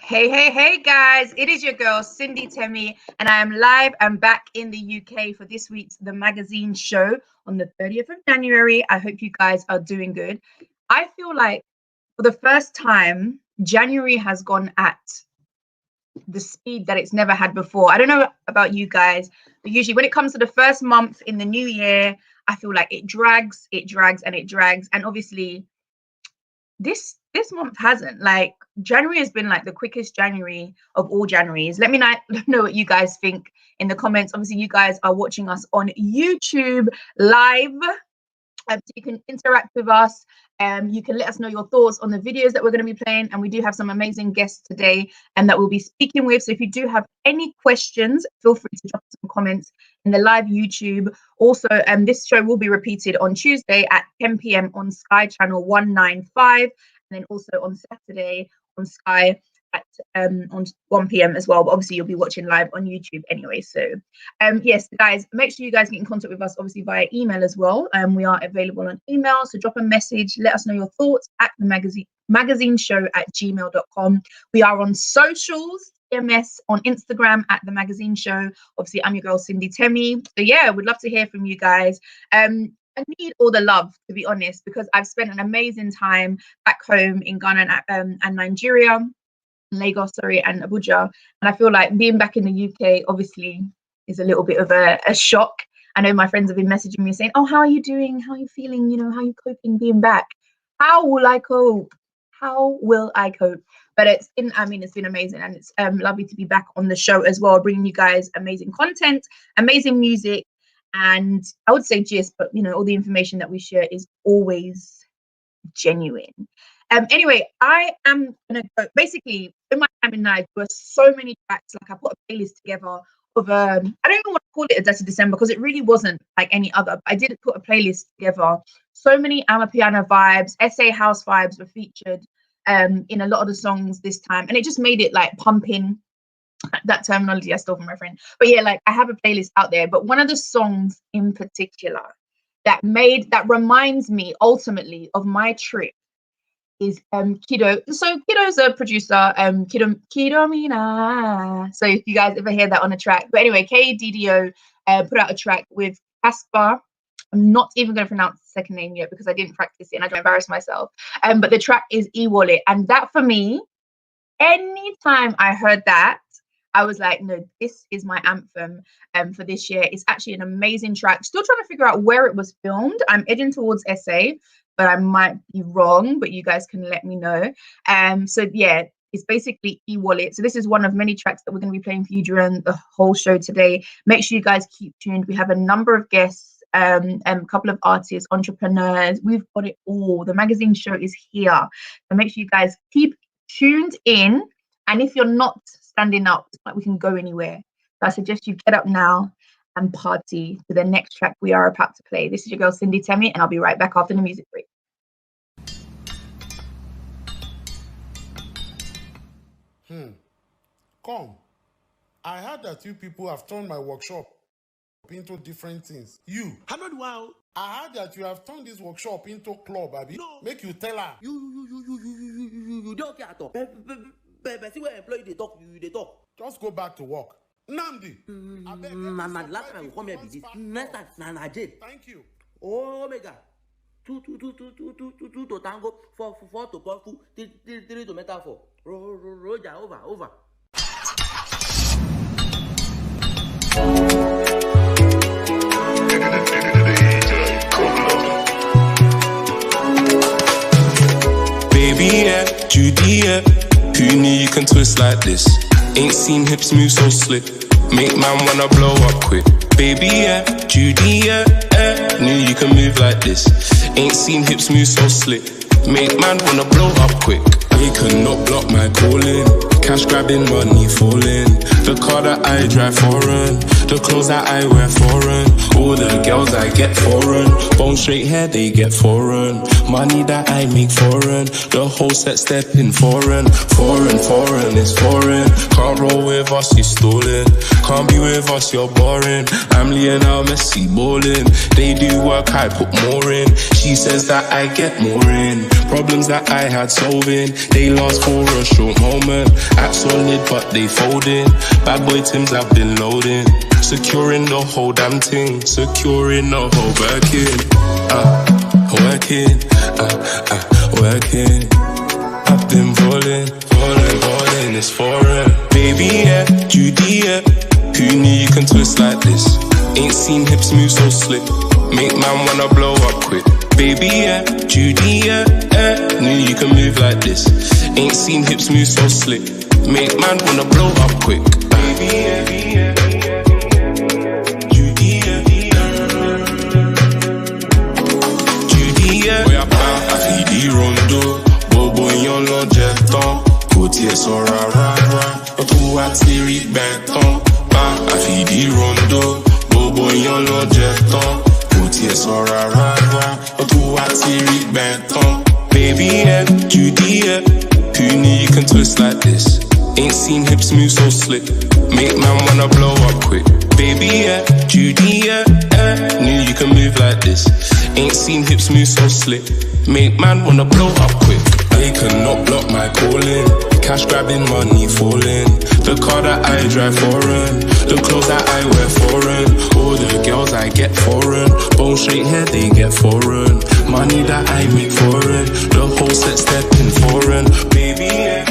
Hey guys, it is your girl Cindy Temi, and I am live and back in the UK for this week's The Magazine show on the 30th of January. I hope you guys are doing good. I feel like for the first time, January has gone at the speed that it's never had before. I don't know about you guys, but usually when it comes to the first month in the new year, I feel like it drags. And obviously this month hasn't. Like, January has been like the quickest January of all Januaries. Let me know what you guys think in the comments. Obviously, you guys are watching us on YouTube live. So you can interact with us. You can let us know your thoughts on the videos that we're going to be playing. And we do have some amazing guests today and that we'll be speaking with. So if you do have any questions, feel free to drop some comments in the live YouTube. Also, this show will be repeated on Tuesday at 10 p.m. on Sky Channel 195. And then also on Saturday on Sky at on 1 p.m. as well. But obviously you'll be watching live on YouTube anyway. So yes, guys, make sure you guys get in contact with us obviously via email as well. We are available on email, so drop a message, let us know your thoughts at the magazine show at gmail.com. We are on socials, MS on Instagram at the magazine show. Obviously I'm your girl Cindy Temi. So yeah, we'd love to hear from you guys. I need all the love, to be honest, because I've spent an amazing time back home in Ghana and Nigeria, Lagos, and Abuja. And I feel like being back in the UK, obviously, is a little bit of a shock. I know my friends have been messaging me saying, oh, how are you doing? How are you feeling? You know, how are you coping being back? How will I cope? How will I cope? But it's been amazing. And it's lovely to be back on the show as well, bringing you guys amazing content, amazing music. And I would say gist, but you know, all the information that we share is always genuine. Anyway, I am gonna go. Basically, in my time in Nigeria, there were so many tracks. Like, I put a playlist together of I don't even want to call it a Dirty December because it really wasn't like any other. But I did put a playlist together. So many Amapiano vibes, SA house vibes were featured in a lot of the songs this time, and it just made it like pumping. That terminology I stole from my friend. But yeah, like, I have a playlist out there, but one of the songs in particular that reminds me ultimately of my trip is Kiddo. So Kiddo's a producer, Kiddo Mina. So if you guys ever hear that on a track. But anyway, KDDO put out a track with Casper. I'm not even going to pronounce the second name yet because I didn't practice it and I don't embarrass myself. But the track is E-Wallet. And that, for me, anytime I heard that, I was like, no, this is my anthem for this year. It's actually an amazing track. Still trying to figure out where it was filmed. I'm edging towards SA, but I might be wrong, but you guys can let me know. So yeah, it's basically E-Wallet. So this is one of many tracks that we're going to be playing for you during the whole show today. Make sure you guys keep tuned. We have a number of guests, a couple of artists, entrepreneurs. We've got it all. The magazine show is here. So make sure you guys keep tuned in. And if you're not standing up, it's like we can go anywhere. So I suggest you get up now and party to the next track we are about to play. This is your girl Cindy Temi, and I'll be right back after the music break. Come. I heard that you people have turned my workshop into different things. You. Wow. I heard that you have turned this workshop into club, Abi. No. Make you tell her. You don't care at all. But see where employee they talk, they talk. Just go back to work. Namdi. Man, last time you come here, this. Next time, na jail. Thank you. Oh my God. Two to tango, four to powerful, three to metaphor. Roger, over. Baby, yeah, Judy, yeah. Who knew you can twist like this? Ain't seen hips move so slick. Make man wanna blow up quick. Baby, yeah, Judy, yeah, knew you can move like this. Ain't seen hips move so slick. Make man wanna blow up quick. They cannot block my calling. Cash grabbing, money falling. The car that I drive foreign. The clothes that I wear foreign. All the girls I get foreign. Bone straight hair, they get foreign. Money that I make foreign. The whole set stepping foreign. Foreign is foreign. Can't roll with us, you stolen. Can't be with us, you're boring. I'm Lionel Messi balling. They do work, I put more in. She says that I get more in. Problems that I had solving. They last for a short moment. Act solid, but they folding. Bad boy Tims, I've been loading. Securing the whole damn thing. Securing the whole working. Working. I've been falling. It's foreign. Baby, yeah, Judy, yeah. Who knew you can twist like this? Ain't seen hips move so slick. Make man wanna blow up quick. Baby, yeah, Judy, yeah. Knew you can move like this. Ain't seen hips move so slick. Make man wanna blow up quick. Baby, yeah, Judy, yeah. Judy, yeah. Boy, I feel the rondo. Bobo, yon lo jeton. Côté so rara. Tout attire benton. I feel the rondo. Bobo, yon lo jeton. Côté so rara. Tout attire benton. Baby, yeah, Judy, yeah. Who knew you can twist like this? Ain't seen hips move so slick. Make man wanna blow up quick. Baby, yeah, Judy, yeah. Knew you can move like this. Ain't seen hips move so slick. Make man wanna blow up quick. They cannot block my calling. Cash grabbing, money falling. The car that I drive foreign. The clothes that I wear foreign. All the girls I get foreign. Bone straight hair, they get foreign. Money that I make foreign. The whole set stepping foreign. Baby, yeah.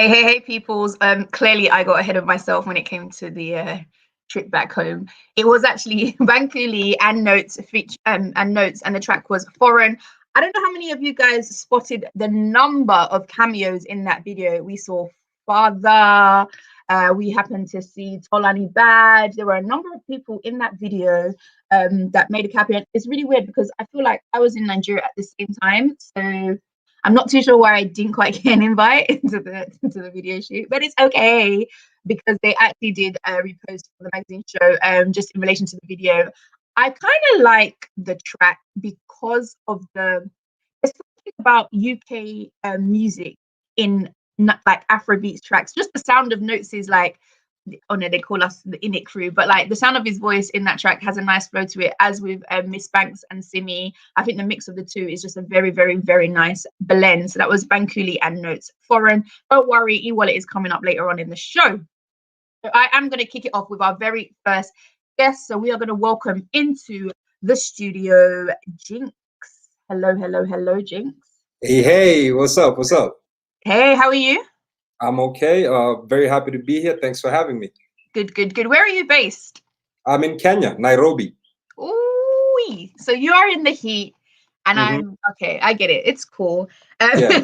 Hey, peoples. Clearly I got ahead of myself when it came to the trip back home. It was actually Bankuli and Notes and the track was Foreign. I don't know how many of you guys spotted the number of cameos in that video. We saw Father, we happened to see Tolani Badge. There were a number of people in that video that made a cameo. It's really weird because I feel like I was in Nigeria at the same time, so I'm not too sure why I didn't quite get an invite into the video shoot, but it's okay because they actually did a repost for the magazine show just in relation to the video. I kind of like the track because of it's something about UK music in like Afrobeats tracks. Just the sound of Notes is like, oh no, they call us the Init crew, but like the sound of his voice in that track has a nice flow to it, as with Miss Banks and Simi. I think the mix of the two is just a very, very, very nice blend. So that was Bankuli and Notes Foreign. Don't worry, E-Wallet is coming up later on in the show. So I am going to kick it off with our very first guest. So we are going to welcome into the studio Jinx. Hello, Jinx. Hey, what's up? Hey, how are you? I'm okay. Very happy to be here. Thanks for having me. Good. Where are you based? I'm in Kenya, Nairobi. Ooh, so you are in the heat, and Mhm. I'm okay. I get it. It's cool. Yeah.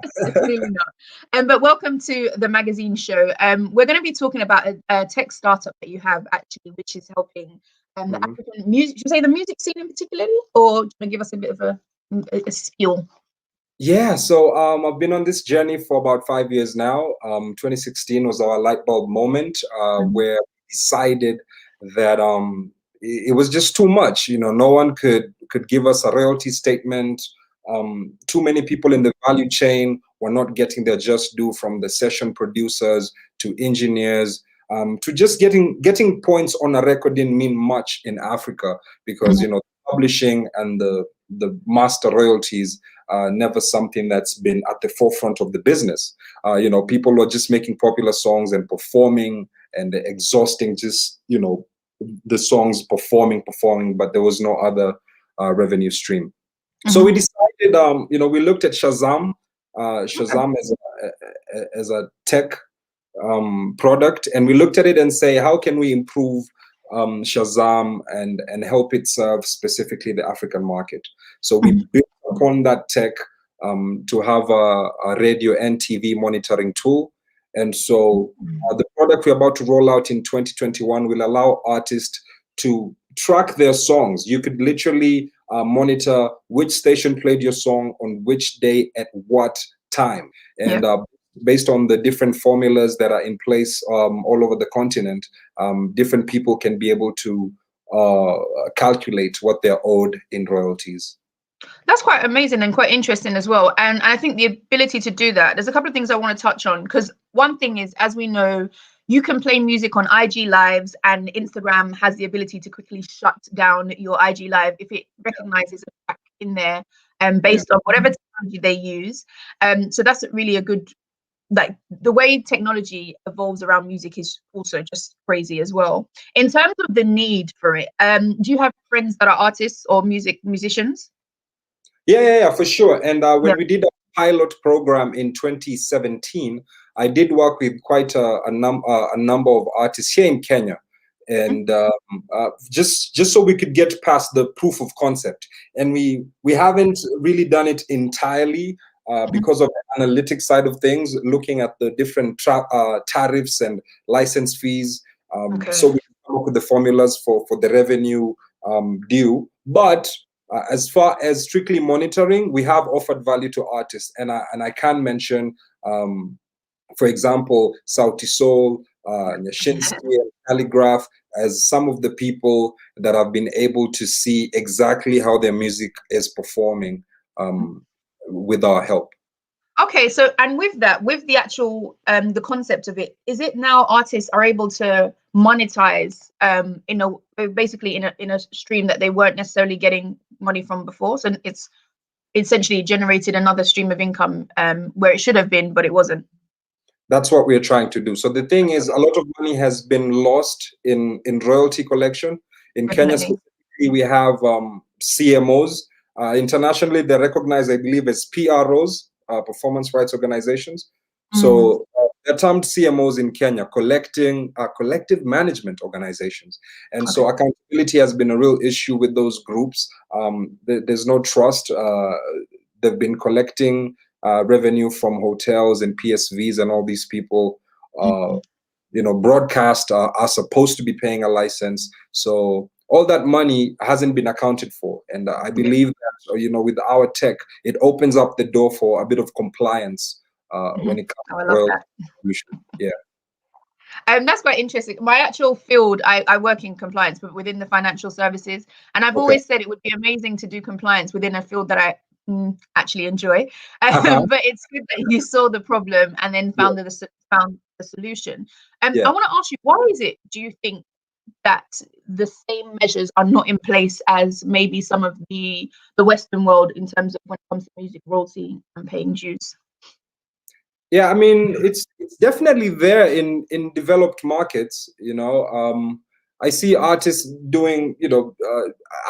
It's really not. But welcome to the magazine show. We're going to be talking about a tech startup that you have actually, which is helping the Mhm. African music. Should we say the music scene in particularly, or do you want to give us a bit of a spiel? Yeah, so I've been on this journey for about 5 years now. 2016 was our light bulb moment where we decided that it was just too much. You know, no one could give us a royalty statement. Too many people in the value chain were not getting their just due, from the session producers to engineers. To just getting points on a record didn't mean much in Africa, because you know, publishing and the master royalties never something that's been at the forefront of the business. You know, people were just making popular songs and performing and exhausting, just, you know, the songs performing, but there was no other revenue stream. So we decided, you know, we looked at Shazam, Shazam as a tech product, and we looked at it and say, how can we improve Shazam and help it serve specifically the African market? So we built upon that tech to have a radio and TV monitoring tool. And so the product we're about to roll out in 2021 will allow artists to track their songs. You could literally monitor which station played your song on which day at what time. And based on the different formulas that are in place all over the continent, different people can be able to calculate what they're owed in royalties. That's quite amazing and quite interesting as well. And I think the ability to do that, there's a couple of things I want to touch on, because one thing is, as we know, you can play music on IG lives, and Instagram has the ability to quickly shut down your IG live if it recognizes a track in there based on whatever technology they use. So that's really a good, like, the way technology evolves around music is also just crazy as well. In terms of the need for it, do you have friends that are artists or musicians? Yeah, for sure. And when we did a pilot program in 2017, I did work with quite a number of artists here in Kenya, and just so we could get past the proof of concept. And we haven't really done it entirely because of the analytics side of things, looking at the different tariffs and license fees. So we come up with the formulas for the revenue due, but as far as strictly monitoring, we have offered value to artists, and I can mention, for example, Sauti Sol, Nyashinsky, and Calligraph as some of the people that have been able to see exactly how their music is performing with our help. Okay, so, and with that, with the actual the concept of it, is it now artists are able to monetize basically in a stream that they weren't necessarily getting money from before? So it's essentially generated another stream of income where it should have been, but it wasn't. That's what we're trying to do. So the thing is, a lot of money has been lost in royalty collection. In Kenya specifically, we have CMOs. Internationally, they're recognized, I believe, as PROs, performance rights organizations. So they're termed CMOs in Kenya, collective management organizations. And so accountability has been a real issue with those groups. There's no trust. They've been collecting revenue from hotels and PSVs, and all these people, you know, broadcast are supposed to be paying a license. So all that money hasn't been accounted for. And I believe that, you know, with our tech, it opens up the door for a bit of compliance when it comes to royalty distribution. Yeah. That's quite interesting. My actual field, I work in compliance, but within the financial services. And I've always said it would be amazing to do compliance within a field that I actually enjoy. But it's good that you saw the problem and then found the solution. I want to ask you, why is it, do you think, that the same measures are not in place as maybe some of the Western world in terms of when it comes to music royalty and paying dues? Yeah, I mean, it's definitely there in developed markets. You know, I see artists doing, you know,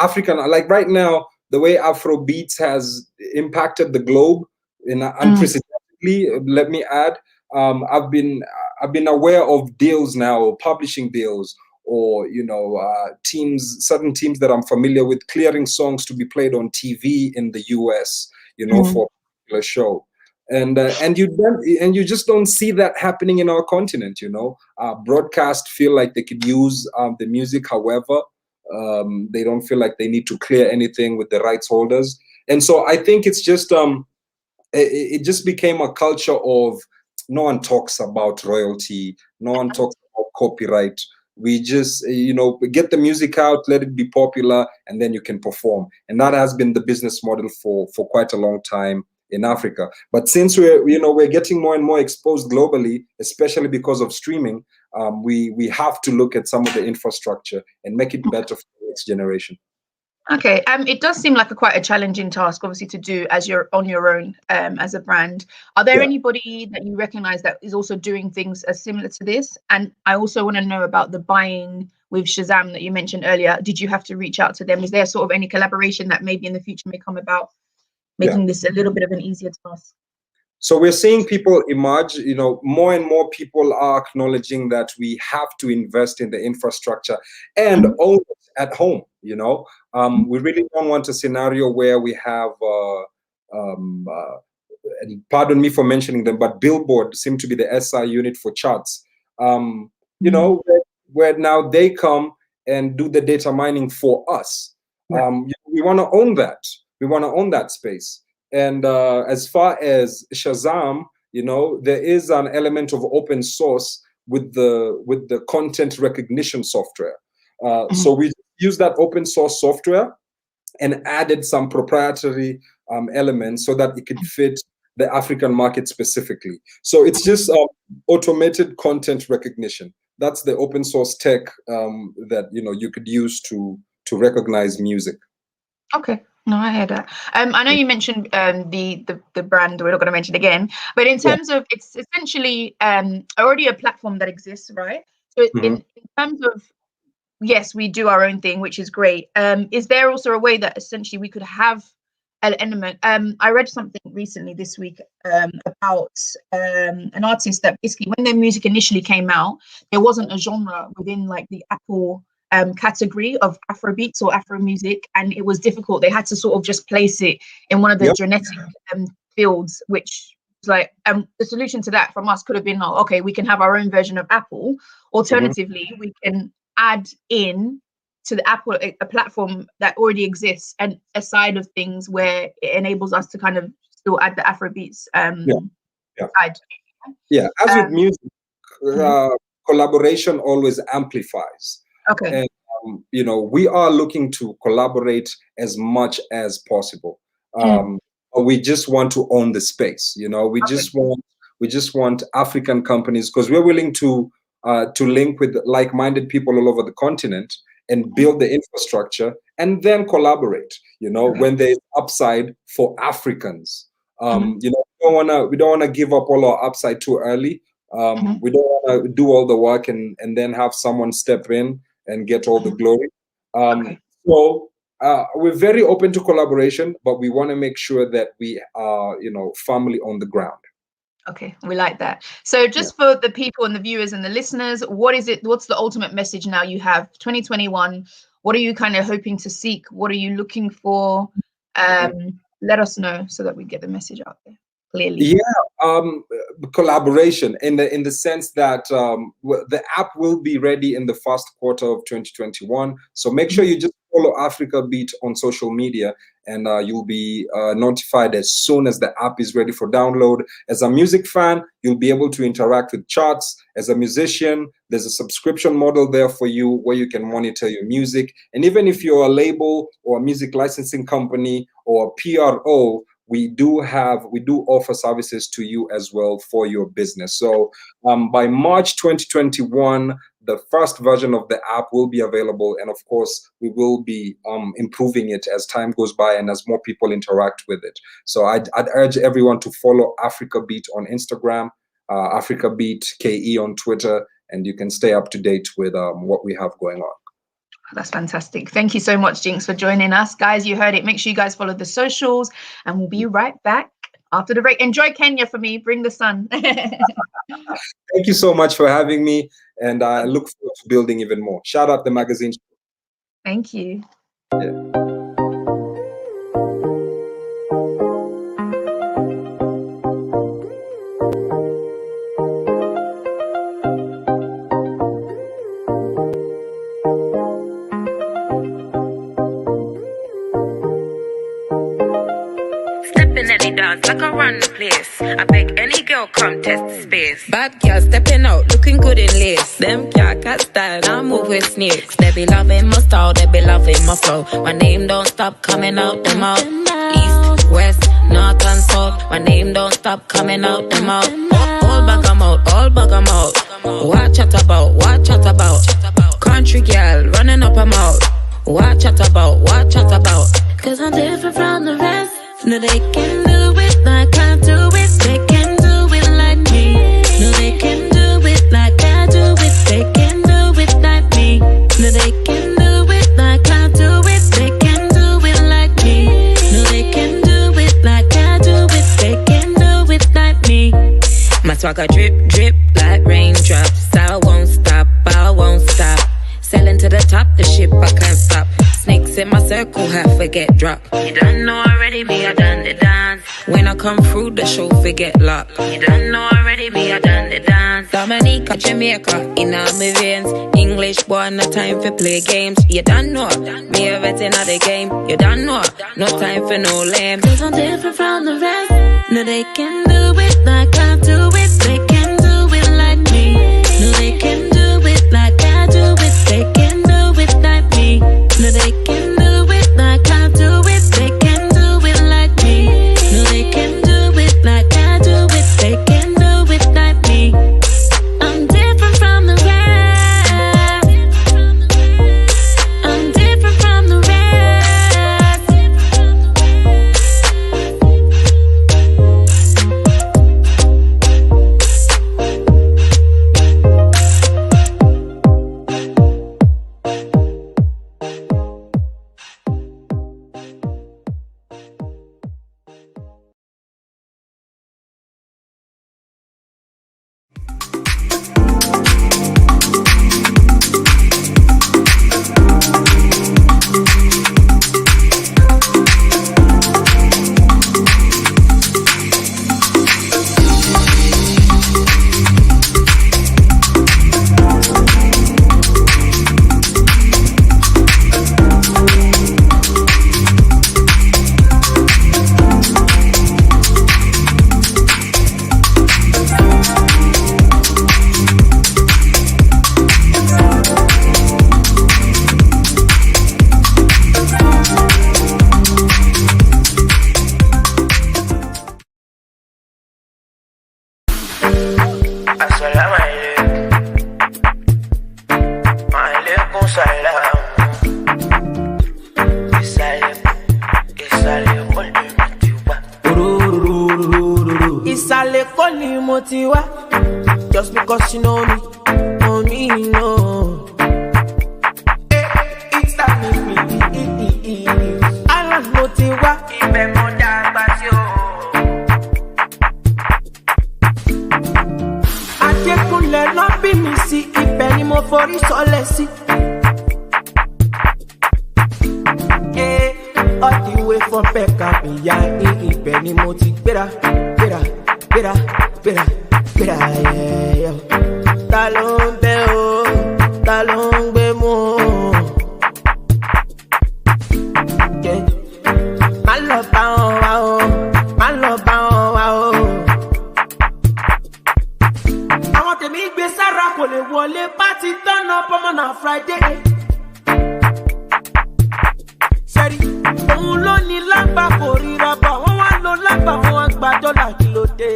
African, like right now, the way Afro beats has impacted the globe in unprecedentedly. Let me add, I've been aware of deals now, publishing deals, or certain teams that I'm familiar with clearing songs to be played on TV in the US, for a particular show. And you just don't see that happening in our continent. Broadcast feel like they could use the music, however, they don't feel like they need to clear anything with the rights holders. And so I think it's just it just became a culture of no one talks about royalty, no one talks about copyright. We just get the music out, let it be popular, and then you can perform. And that has been the business model for quite a long time in Africa. But since we're getting more and more exposed globally, especially because of streaming, we have to look at some of the infrastructure and make it better for the next generation. Okay, it does seem like quite a challenging task, obviously, to do as you're on your own as a brand. Are there anybody that you recognize that is also doing things similar to this? And I also want to know about the buying with Shazam that you mentioned earlier. Did you have to reach out to them? Is there sort of any collaboration that maybe in the future may come about, making this a little bit of an easier task? So we're seeing people emerge, more and more people are acknowledging that we have to invest in the infrastructure and own it at home. We really don't want a scenario where we have, and pardon me for mentioning them, but Billboard seem to be the SI unit for charts, where now they come and do the data mining for us. We want to own that. We want to own that space. And as far as Shazam, there is an element of open source with the content recognition software. So we use that open source software and added some proprietary elements so that it could fit the African market specifically. So it's just automated content recognition. That's the open source tech that you could use to recognize music. Okay. No, I heard that. I know you mentioned the brand. We're not going to mention it again, but in terms of, it's essentially already a platform that exists, right? So in terms of, yes, we do our own thing, which is great. Is there also a way that essentially we could have an element? I read something recently this week about an artist that basically, when their music initially came out, there wasn't a genre within like the Apple category of Afrobeats or Afro music, and it was difficult. They had to sort of just place it in one of the genetic fields, which was like the solution to that from us could have been, okay, we can have our own version of Apple. Alternatively, we can add in to the Apple a platform that already exists, and a side of things where it enables us to kind of still add the Afrobeats side. Yeah, as with music, collaboration always amplifies. Okay. And we are looking to collaborate as much as possible. We just want to own the space. We just want African companies, because we're willing to link with like-minded people all over the continent and build the infrastructure and then collaborate. When there's upside for Africans. We don't wanna give up all our upside too early. We don't want to do all the work and then have someone step in and get all the glory. So we're very open to collaboration, but we want to make sure that we are, firmly on the ground. Okay, we like that. So just for the people and the viewers and the listeners, what's the ultimate message now? You have 2021. What are you kind of hoping to seek? What are you looking for? Let us know so that we get the message out there clearly. Collaboration in the sense that the app will be ready in the first quarter of 2021. So make sure you just follow Africa Beat on social media, and you'll be notified as soon as the app is ready for download. As a music fan, you'll be able to interact with charts. As a musician, there's a subscription model there for you where you can monitor your music. And even if you're a label or a music licensing company or a PRO, we do offer services to you as well for your business. So by March 2021, the first version of the app will be available. And of course, we will be improving it as time goes by and as more people interact with it. So I'd urge everyone to follow Africa Beat on Instagram, Africa Beat KE on Twitter, and you can stay up to date with what we have going on. That's fantastic. Thank you so much, Jinx, for joining us. Guys, you heard it. Make sure you guys follow the socials, and we'll be right back after the break. Enjoy Kenya for me. Bring the sun. Thank you so much for having me. and I look forward to building even more. Shout out the magazine. Thank you. Yeah. Like I run the place. I beg any girl come test the space. Bad girl stepping out, looking good in lace. Them cat style, I move with snakes. They be loving my style, they be loving my flow. My name don't stop coming out the mouth. East, west, north and south. My name don't stop coming out the mouth. All bag 'em out, all bag 'em out. Watch out about, watch out about. Country girl running up her mouth. Watch out about, watch out about. Cause I'm different from the rest. No, they can do it like I do it. They can do it like me. No, they can do it like I do it. They can do it like me. No, they can do it like I do it. They can do it like me. No, they can do it like I do it. They can do it like me. My swagger drip, drip like raindrops. I won't stop, I won't stop. Selling to the top, the ship I can't stop. Snakes in my circle, half forget drop. You don't know already, me, I done the dance. When I come through, the show forget lock. You don't know already, me, I done the dance. Dominica, Jamaica, in all my veins. English boy, no time for play games. You don't know, me a vet in the game. You don't know, no time for no lame. Cause I'm different from the rest. No, they can do it like I do it. They can do it like me. No, they can do it like I do it. They can do it like me. No, they can do it like I do it. They can do it like me. No, they can do it like I do it. They can do it like me. I'm different from the rest. I'm different from the rest. Just because you know me, no. It's that me. I love Motiwa. Ibe moda basio. Ajekunle no be mi si. Ibe ni mo fori sole si. All the way from Peckham, Ibe ni mo ti gbera. Yeah. Talombe o, talombe mo. Yeah. Maloba o, maloba o. Àwọn tèmi gbé sára kò lè wọlé party turn up on Friday. Sẹ́rí, òun ló ní lágbà kò ríra bá wọ́n wá lo lágbà wọ́n wá gba dọ́là kí ló dé.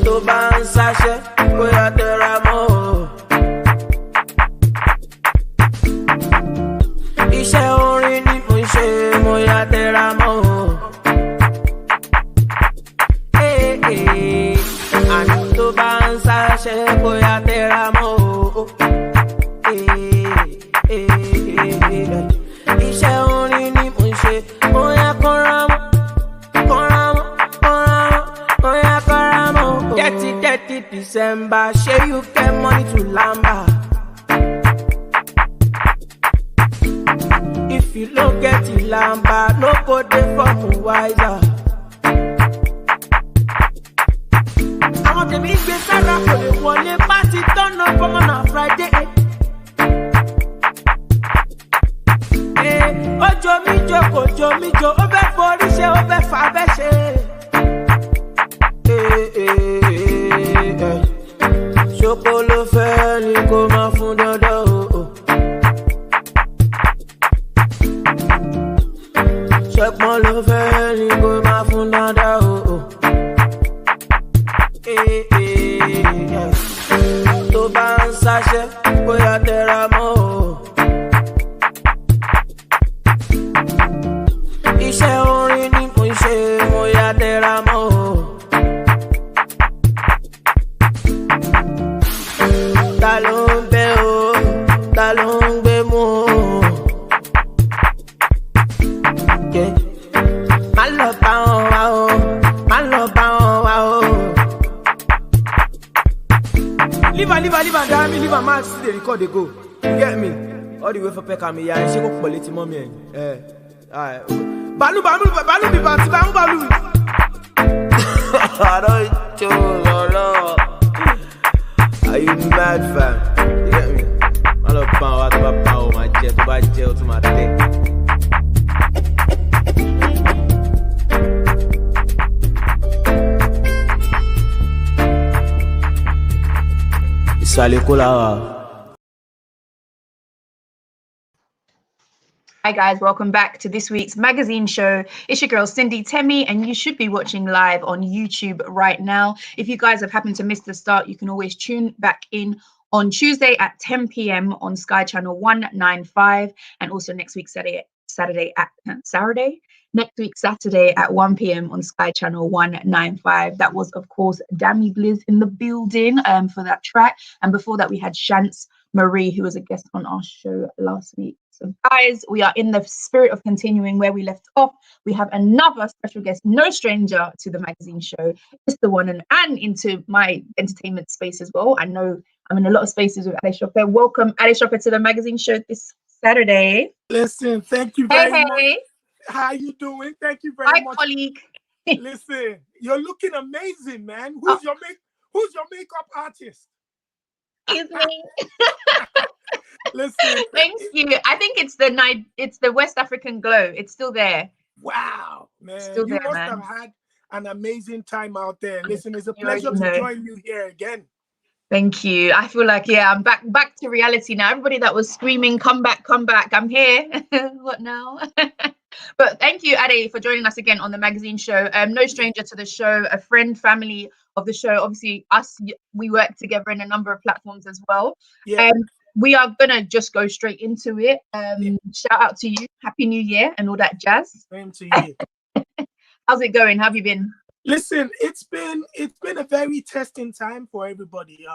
Tó bá ń sáṣẹ́ bóyá tẹra mọ́ o. Iṣẹ́ orin ni mo ń ṣe bóyá tẹra mọ́ o. Àní tó bá ń sáṣẹ́ bóyá tẹra mọ́ o. Iṣẹ́ orin ni mo ń ṣe bóyá kọ́ra mọ́. Get get December, share you get money to lamba. If you don't get the lamba, no go dey for wiser. I want to be big Sarah for the one party turn up on a Friday. Ojo mi jo, obe for se, obe fa be se. Chokolo fe ni ko ma fun dodo. Chokmo lo fe ni ko ma fun dodo. To ba n sase, boya tera mo. Iṣẹ́ orin ni mo ṣe, mo ya tẹra mọ́ o. Ta ló ń bẹ́ o, ta ló ń gbé mú o. Má lọ bá wọn wá o, má lọ bá wọn wá o. Leave am down, leave am man still dey record dey go. You get me? All the way for Pekami, ya ṣe kò pọ̀ létí mọ́ mi ẹ̀. Balu. I don't choose, no. Are you mad, fam? You get me? I love power, my jet, to my day. It's Alikola. Hi guys, welcome back to this week's magazine show. It's your girl Cindy Temi, and you should be watching live on YouTube right now. If you guys have happened to miss the start, you can always tune back in on Tuesday at 10 p.m. on Sky Channel 195, and also next week Saturday at 1 p.m. on Sky Channel 195. That was, of course, Dammy Blizz in the building for that track, and before that we had Chance Marie, who was a guest on our show last week. So guys, we are in the spirit of continuing where we left off. We have another special guest, no stranger to the magazine show. It's the one and into my entertainment space as well. I know I'm in a lot of spaces with Adesope. Welcome, Adesope, to the magazine show this Saturday. Listen, thank you very much. Hey. How you doing? Thank you very much. Hi, colleague. Listen, you're looking amazing, man. Who's your makeup artist? Excuse me. Listen, thank you. I think it's the West African glow. It's still there. Wow, man. Still you there, must man. have had an amazing time out there. Listen, it's a pleasure to join you here again. Thank you. I feel like, I'm back to reality now. Everybody that was screaming, come back, I'm here. What now? But thank you, Ade, for joining us again on the magazine show. No stranger to the show, a friend, family of the show. Obviously, we work together in a number of platforms as well. Yeah. We are gonna just go straight into it. Shout out to you, Happy New Year and all that jazz. Same to you. How's it going? How have you been? Listen, it's been a very testing time for everybody.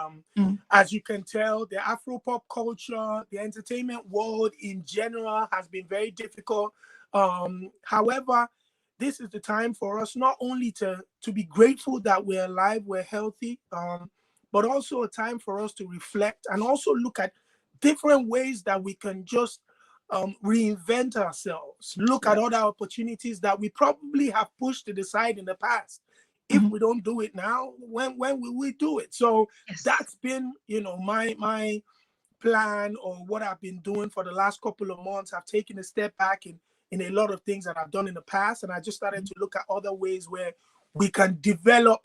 As you can tell, the Afro-pop culture, the entertainment world in general has been very difficult. However, this is the time for us not only to be grateful that we're alive, we're healthy, but also a time for us to reflect and also look at different ways that we can just reinvent ourselves, look at other opportunities that we probably have pushed to the side in the past. If we don't do it now, when will we do it? So that's been, my plan, or what I've been doing for the last couple of months. I've taken a step back in a lot of things that I've done in the past, and I just started to look at other ways where we can develop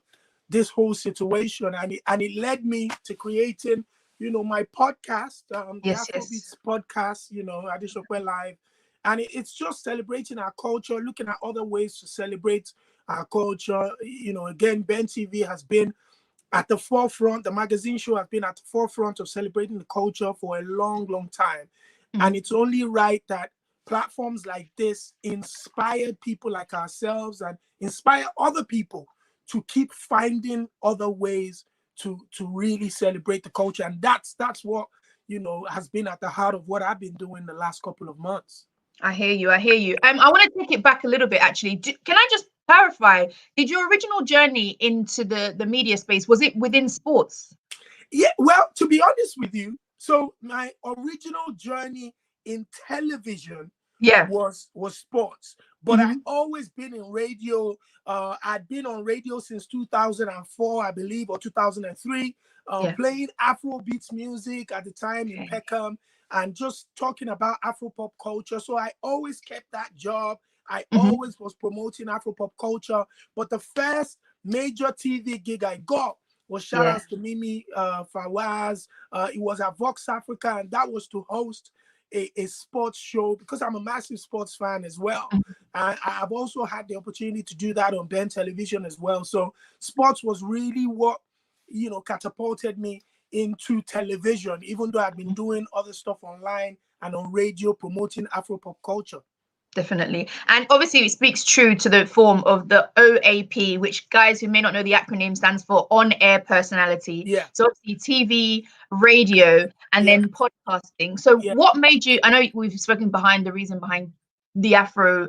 this whole situation, and it led me to creating, my podcast, the Afrobeats podcast, Adesope Live, and it's just celebrating our culture, looking at other ways to celebrate our culture. Again, Ben TV has been at the forefront. The magazine show has been at the forefront of celebrating the culture for a long, long time, and it's only right that platforms like this inspire people like ourselves and inspire other people to keep finding other ways to really celebrate the culture. And that's what, has been at the heart of what I've been doing the last couple of months. I hear you. I want to take it back a little bit, actually. Can I just clarify, did your original journey into the media space, was it within sports? Yeah, well, to be honest with you, so my original journey in television Yeah. was sports, but I always been in radio. I'd been on radio since 2004, I believe, or 2003, playing Afrobeats music at the time in Peckham and just talking about Afropop culture. So I always kept that job. I always was promoting Afropop culture. But the first major TV gig I got was shout outs to Mimi Fawaz. It was at Vox Africa, and that was to host a sports show because I'm a massive sports fan as well. I've also had the opportunity to do that on Ben Television as well. So sports was really what, you know, catapulted me into television, even though I've been doing other stuff online and on radio promoting Afropop culture. Definitely. And obviously it speaks true to the form of the OAP, which, guys who may not know, the acronym stands for on-air personality. Yeah. So obviously TV, radio, and then podcasting. So what made you, I know we've spoken behind the reason behind the Afro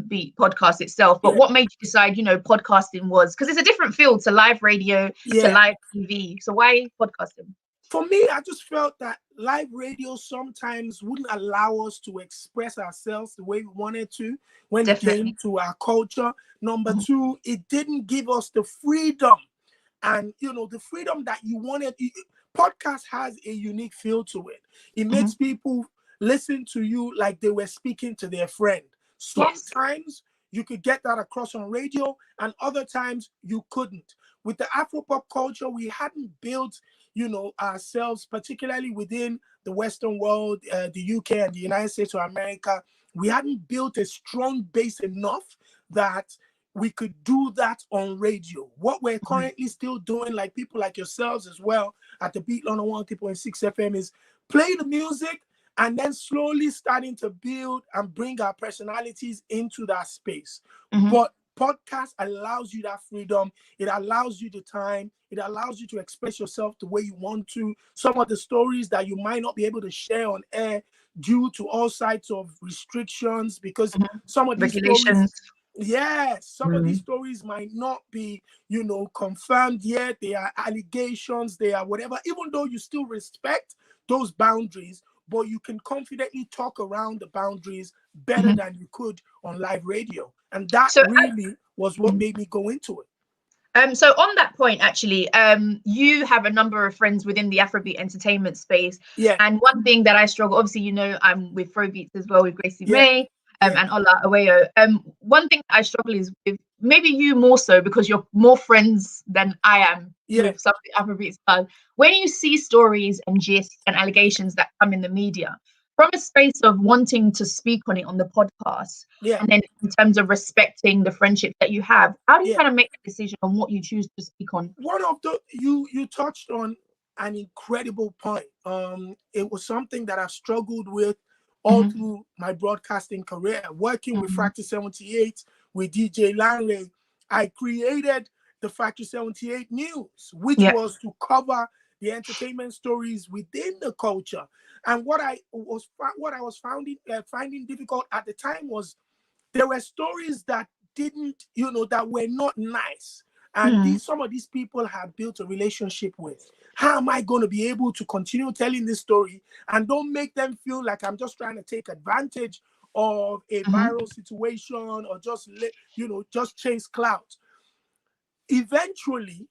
Beat podcast itself, but what made you decide, you know, podcasting was, because it's a different field to live radio, to live TV. So why podcasting? For me, I just felt that live radio sometimes wouldn't allow us to express ourselves the way we wanted to when it came to our culture. Number two, it didn't give us the freedom and, you know, the freedom that you wanted. Podcast has a unique feel to it. It makes people listen to you like they were speaking to their friend. Sometimes you could get that across on radio, and other times you couldn't. With the Afropop culture, we hadn't built, you know, ourselves, particularly within the Western world, the UK and the United States of America. We hadn't built a strong base enough that we could do that on radio. What we're currently still doing, like people like yourselves as well, at the Beat London 103.6 FM, is play the music and then slowly starting to build and bring our personalities into that space. But podcast allows you that freedom. It allows you the time. It allows you to express yourself the way you want to. Some of the stories that you might not be able to share on air due to all sorts of restrictions, because some of these stories, some of these stories might not be, you know, confirmed yet. They are allegations, they are whatever, even though you still respect those boundaries, but you can confidently talk around the boundaries better than you could on live radio. And that really was what made me go into it. So on that point, actually, you have a number of friends within the Afrobeat entertainment space. And one thing that I struggle, obviously, you know, I'm with Afrobeats as well, with Gracie May and Ola Aweyo. One thing I struggle is with, maybe you more so because you're more friends than I am with some of the Afrobeat stars. When you see stories and gists and allegations that come in the media, from a space of wanting to speak on it on the podcast, and then in terms of respecting the friendship that you have, how do you kind of make a decision on what you choose to speak on? One of the, you touched on an incredible point. It was something that I've struggled with all through my broadcasting career. Working with Factor 78, with DJ Langley, I created the Factor 78 News, which was to cover the entertainment stories within the culture. And what I was finding difficult at the time was there were stories that didn't, you know, that were not nice. And some of these people had built a relationship with. How am I going to be able to continue telling this story and don't make them feel like I'm just trying to take advantage of a viral situation or just, you know, just chase clout? Eventually,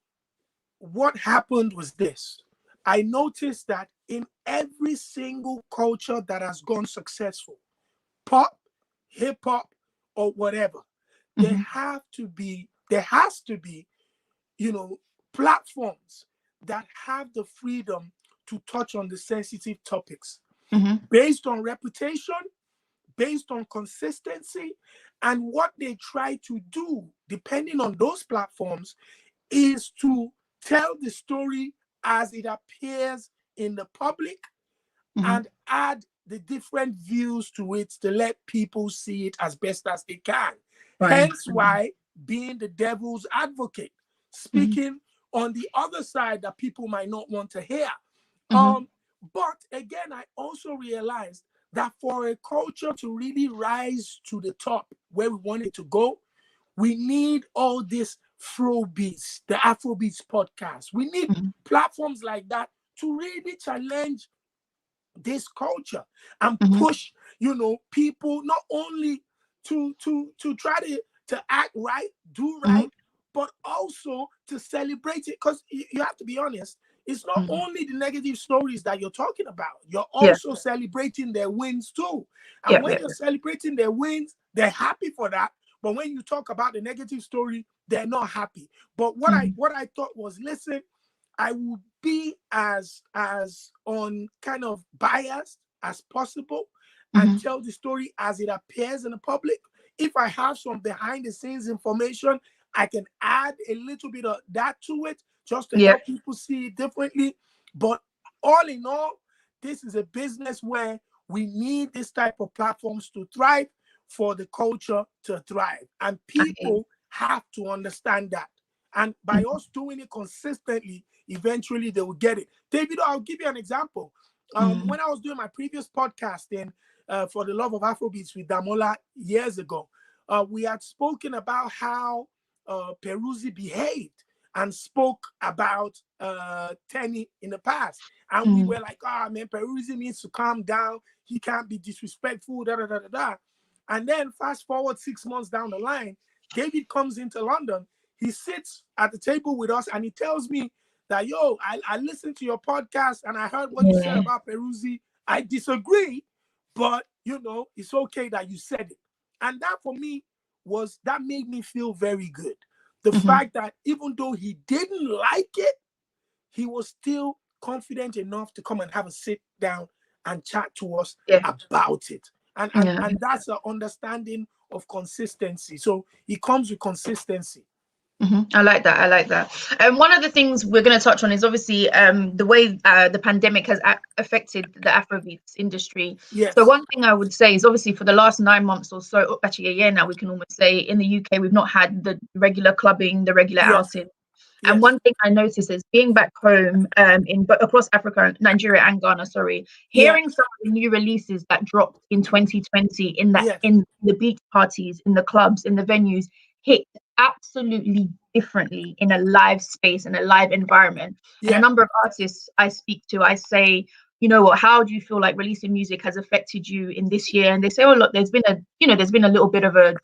what happened was this. I noticed that in every single culture that has gone successful, pop, hip hop, or whatever, there has to be, you know, platforms that have the freedom to touch on the sensitive topics based on reputation, based on consistency, and what they try to do, depending on those platforms, is to tell the story as it appears in the public and add the different views to it to let people see it as best as they can. Hence why being the devil's advocate, speaking on the other side that people might not want to hear. But again, I also realized that for a culture to really rise to the top where we want it to go, we need all this Afrobeats, the Afrobeats podcast. We need platforms like that to really challenge this culture and push, people not only to try to act right, do right, but also to celebrate it. Because you have to be honest, it's not only the negative stories that you're talking about, you're also celebrating their wins too. And when you're celebrating their wins, they're happy for that. But when you talk about the negative story, they're not happy. But what I thought was, listen, I will be as on kind of biased as possible and tell the story as it appears in the public. If I have some behind the scenes information, I can add a little bit of that to it just to help people see it differently. But all in all, this is a business where we need this type of platforms to thrive for the culture to thrive. And people have to understand that. And by us doing it consistently, eventually they will get it. David, I'll give you an example. When I was doing my previous podcasting for the Love of Afrobeats with Damola years ago, we had spoken about how Peruzzi behaved and spoke about Tenny in the past. And we were like, man, Peruzzi needs to calm down. He can't be disrespectful, da da da da da. And then fast forward 6 months down the line, David comes into London. He sits at the table with us and he tells me that, yo, I listened to your podcast and I heard what you said about Peruzzi. I disagree, but, it's okay that you said it. And that for me that made me feel very good. The fact that even though he didn't like it, he was still confident enough to come and have a sit down and chat to us about it. And that's an understanding of consistency. So it comes with consistency. I like that. And one of the things we're going to touch on is obviously the way the pandemic has affected the Afrobeats industry. Yes. So one thing I would say is obviously for the last 9 months or so, actually a year now, we can almost say in the UK, we've not had the regular clubbing, the regular outing. And one thing I noticed is being back home across Africa, Nigeria and Ghana, hearing some of the new releases that dropped in 2020 in the beach parties, in the clubs, in the venues, hit absolutely differently in a live space, in a live environment. And a number of artists I speak to, I say, you know what, how do you feel like releasing music has affected you in this year? And they say, oh, look, there's been a little bit of a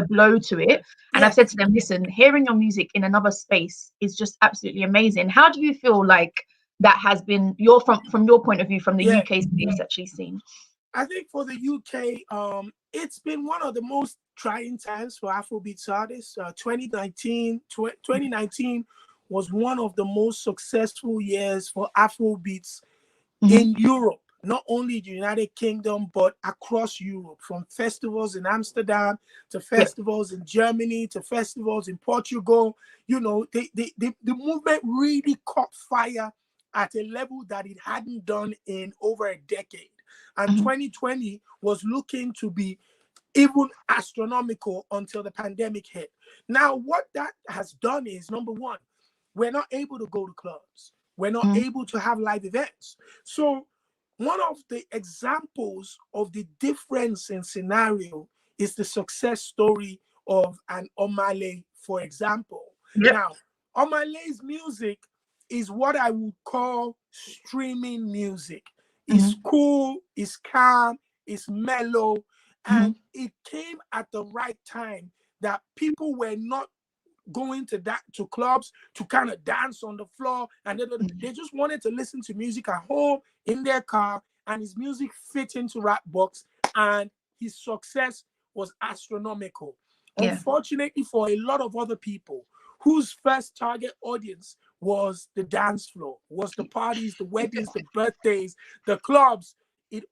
blow to it. And I've said to them, listen, hearing your music in another space is just absolutely amazing. How do you feel like that has been from your point of view, from the UK space actually seen? I think for the UK, it's been one of the most trying times for Afrobeats artists. 2019 was one of the most successful years for Afrobeats in Europe, not only the United Kingdom, but across Europe, from festivals in Amsterdam to festivals in Germany to festivals in Portugal. The movement really caught fire at a level that it hadn't done in over a decade. And 2020 was looking to be even astronomical until the pandemic hit. Now, what that has done is, number one, we're not able to go to clubs. We're not able to have live events. So one of the examples of the difference in scenario is the success story of an Omale, for example. Now, Omale's music is what I would call streaming music. It's cool, it's calm, it's mellow, and it came at the right time that people were not going to clubs to kind of dance on the floor, and they just wanted to listen to music at home in their car, and his music fit into that box, and his success was astronomical. Unfortunately for a lot of other people whose first target audience was the dance floor, was the parties, the weddings, the birthdays, the clubs, it's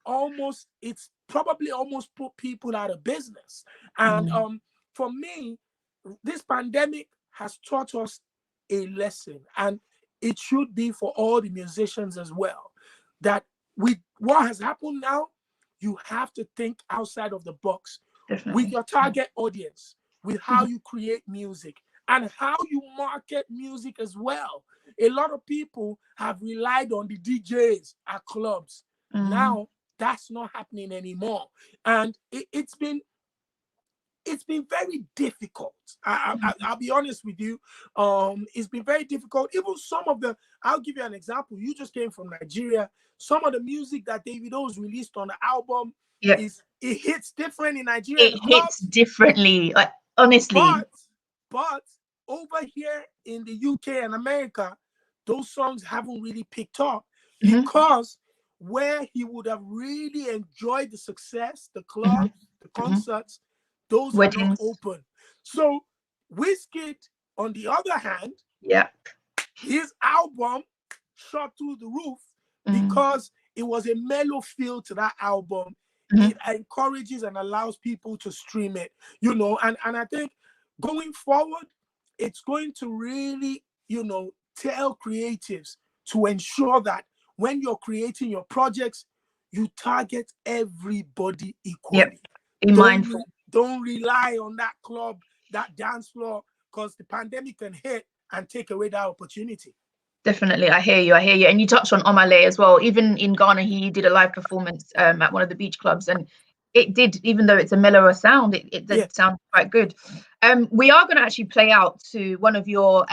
probably almost put people out of business. And for me, this pandemic has taught us a lesson, and it should be for all the musicians as well, that with what has happened now, you have to think outside of the box with your target audience, with how you create music and how you market music as well. A lot of people have relied on the DJs at clubs. Now, that's not happening anymore. And it's been it's been very difficult. I'll be honest with you. It's been very difficult. Even some of the, I'll give you an example. You just came from Nigeria. Some of the music that Davido's released on the album, it hits different in Nigeria. It hits differently, like, honestly. But over here in the UK and America, those songs haven't really picked up because where he would have really enjoyed the success, the clubs, the concerts, those are not open. So Wizkid, on the other hand, his album shot through the roof because it was a mellow feel to that album. It encourages and allows people to stream it, you know, and I think going forward, it's going to really, you know, tell creatives to ensure that when you're creating your projects, you target everybody equally. Be mindful. Don't rely on that club, that dance floor, because the pandemic can hit and take away that opportunity. Definitely, I hear you. And you touched on Omale as well. Even in Ghana, he did a live performance at one of the beach clubs, and it did, even though it's a mellower sound, it did sound quite good. We are going to actually play out to one of your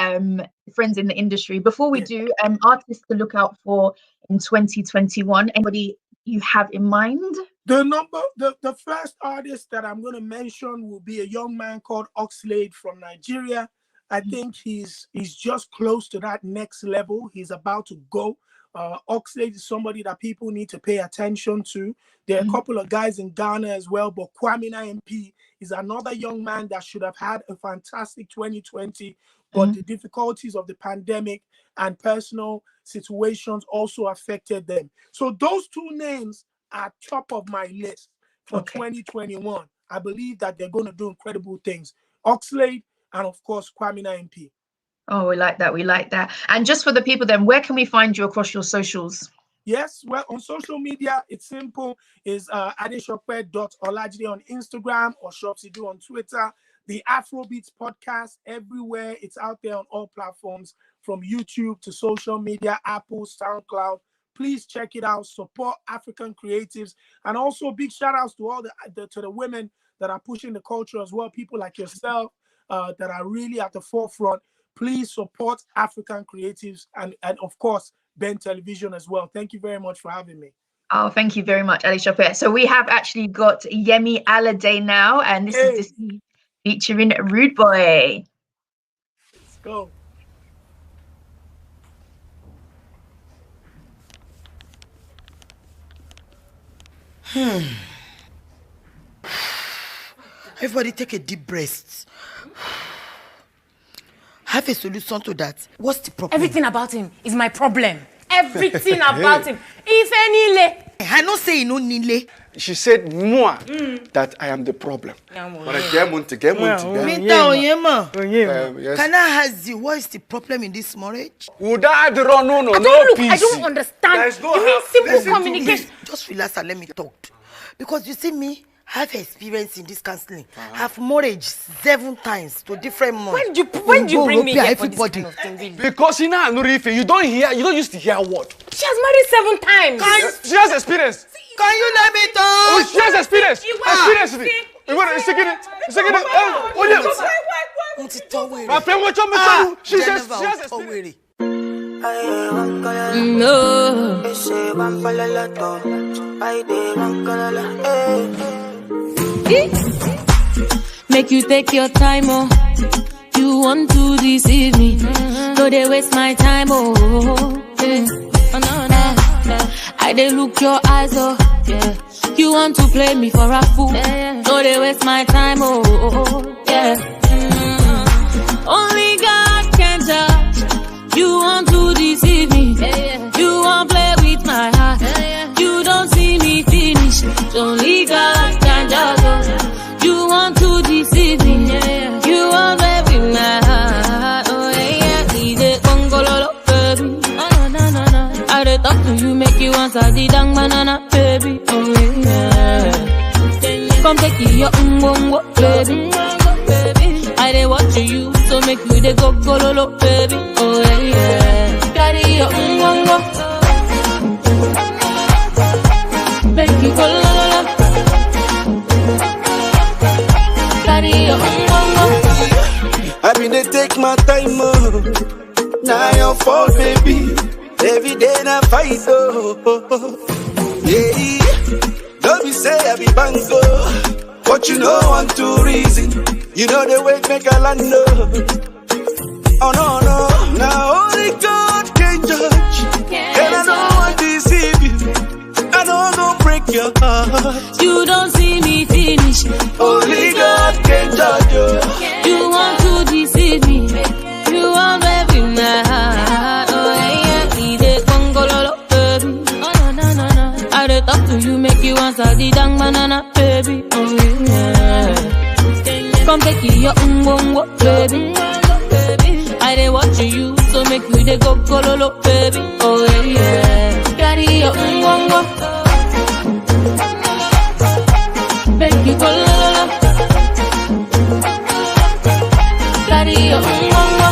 friends in the industry. Before we do, artists to look out for in 2021. Anybody you have in mind? The first artist that I'm going to mention will be a young man called Oxlade from Nigeria. I think he's just close to that next level. He's about to go. Oxlade is somebody that people need to pay attention to. There are a couple of guys in Ghana as well, but Kwamina MP is another young man that should have had a fantastic 2020, but the difficulties of the pandemic and personal situations also affected them. So those two names are top of my list for 2021. I believe that they're going to do incredible things. Oxlade and, of course, Kwamina MP. Oh, we like that. And just for the people then, where can we find you across your socials? Yes, well, on social media, it's simple. It's Adesope.Olajide on Instagram or Shopsidu on Twitter. The Afrobeats podcast, everywhere. It's out there on all platforms, from YouTube to social media, Apple, SoundCloud. Please check it out. Support African creatives. And also big shout outs to all the women that are pushing the culture as well. People like yourself that are really at the forefront. Please support African creatives and of course, Ben Television as well. Thank you very much for having me. Oh, thank you very much, Adesope. So we have actually got Yemi Alade now, and this is this featuring Rude Boy. Let's go. Everybody take a deep breath. Have a solution to that. What's the problem? Everything about him is my problem. Everything about him. If any lay. I don't say no nile. She said more that I am the problem. Yes. Can I ask you, what is the problem in this marriage? I don't understand. There's no you mean simple communication. Just relax and let me talk. Because you see me, I have experience in this counseling. I have married 7 times to different men. When do you bring me here everybody? For this kind of thing? Because you don't used to hear a word. She has married 7 times. She has experience. Can you let me talk? Oh, she has experience. Experience with it. You want to second it? My friend, watch out, she says she has experience. Make you take your time, oh. You want to deceive me. No, they waste my time, oh. Yeah. Oh, no. I they look your eyes, oh. Yeah. You want to play me for a fool. No, they waste my time, oh. Yeah. Only God can judge. You want to deceive me. You want to play with my heart. You don't see me finish. Only God can judge. You want to deceive me. You want to play with my heart. Oh yeah, leave it bongololo, baby. Oh no. I dey talk to you, make you answer the dang banana, baby. Oh yeah. Come take your umbongo, baby. I dey watch you, so make you dey go gololo, baby. Oh yeah. Carry your umbongo, make you go gololo. Carry I been they take my time, now your fault, baby. Every day I fight, yeah. Don't be say I be bango, but you know I'm too reason. You know the way make a land. Oh no, no, now only God can judge. And I don't want to deceive you. I don't go break your heart. You don't see me finish. Only God can judge you. You want to deceive me. You want baby my heart. Oh yeah, yeah. Ide kongololo, baby. Oh no, no, no, no. I dey talk to you, make you answer the dang banana, baby. Oh yeah. Come take your ungongo, baby. I dey watch you, so make you dey go gololo, baby. Oh yeah, yeah. Carry your ungongo, make you go gololo. Carry your ungongo.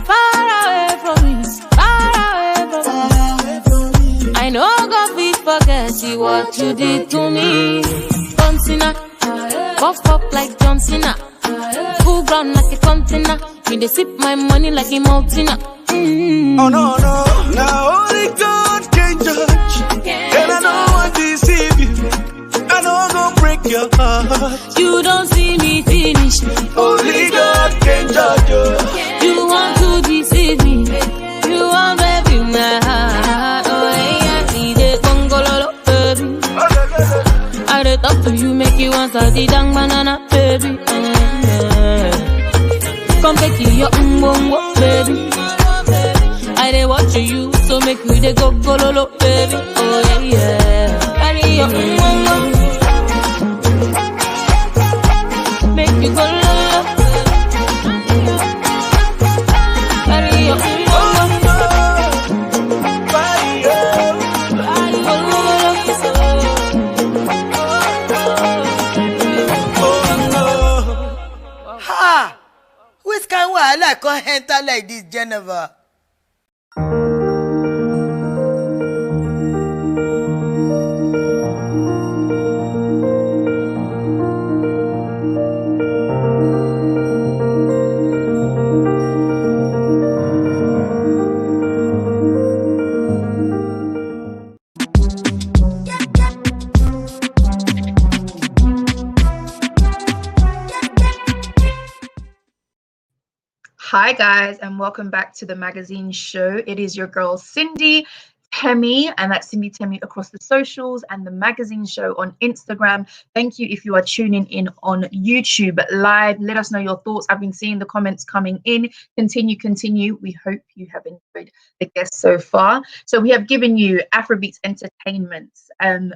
Far away from me, far away from me. I know God will forget you what you did to me. John Cena, buff up like John Cena, full ground like a container. Me they sip my money like a mountain. Oh no, no, now only God can judge. And I don't want to deceive you. I don't go break your heart. You don't see me finish. Only God can judge you. You want to deceive me. You want baby my heart. Oh yeah, I need it gongololo, baby. I dey talk to you, make you answer the dang banana, baby. Come take your umbongo, baby. I dey watch you, so make you dey go gololo, baby. Oh yeah, yeah. Carry your umbongo, make you go lolo. Carry your umbongo, Ha! Which kind of I can't enter like this, Geneva? Hi guys, and welcome back to the magazine show. It is your girl Cindy Temi, and that's Cindy Temi across the socials, and the magazine show on Instagram. Thank you if you are tuning in on YouTube live. Let us know your thoughts. I've been seeing the comments coming in. Continue. We hope you have enjoyed the guests so far. So we have given you Afrobeats Entertainment.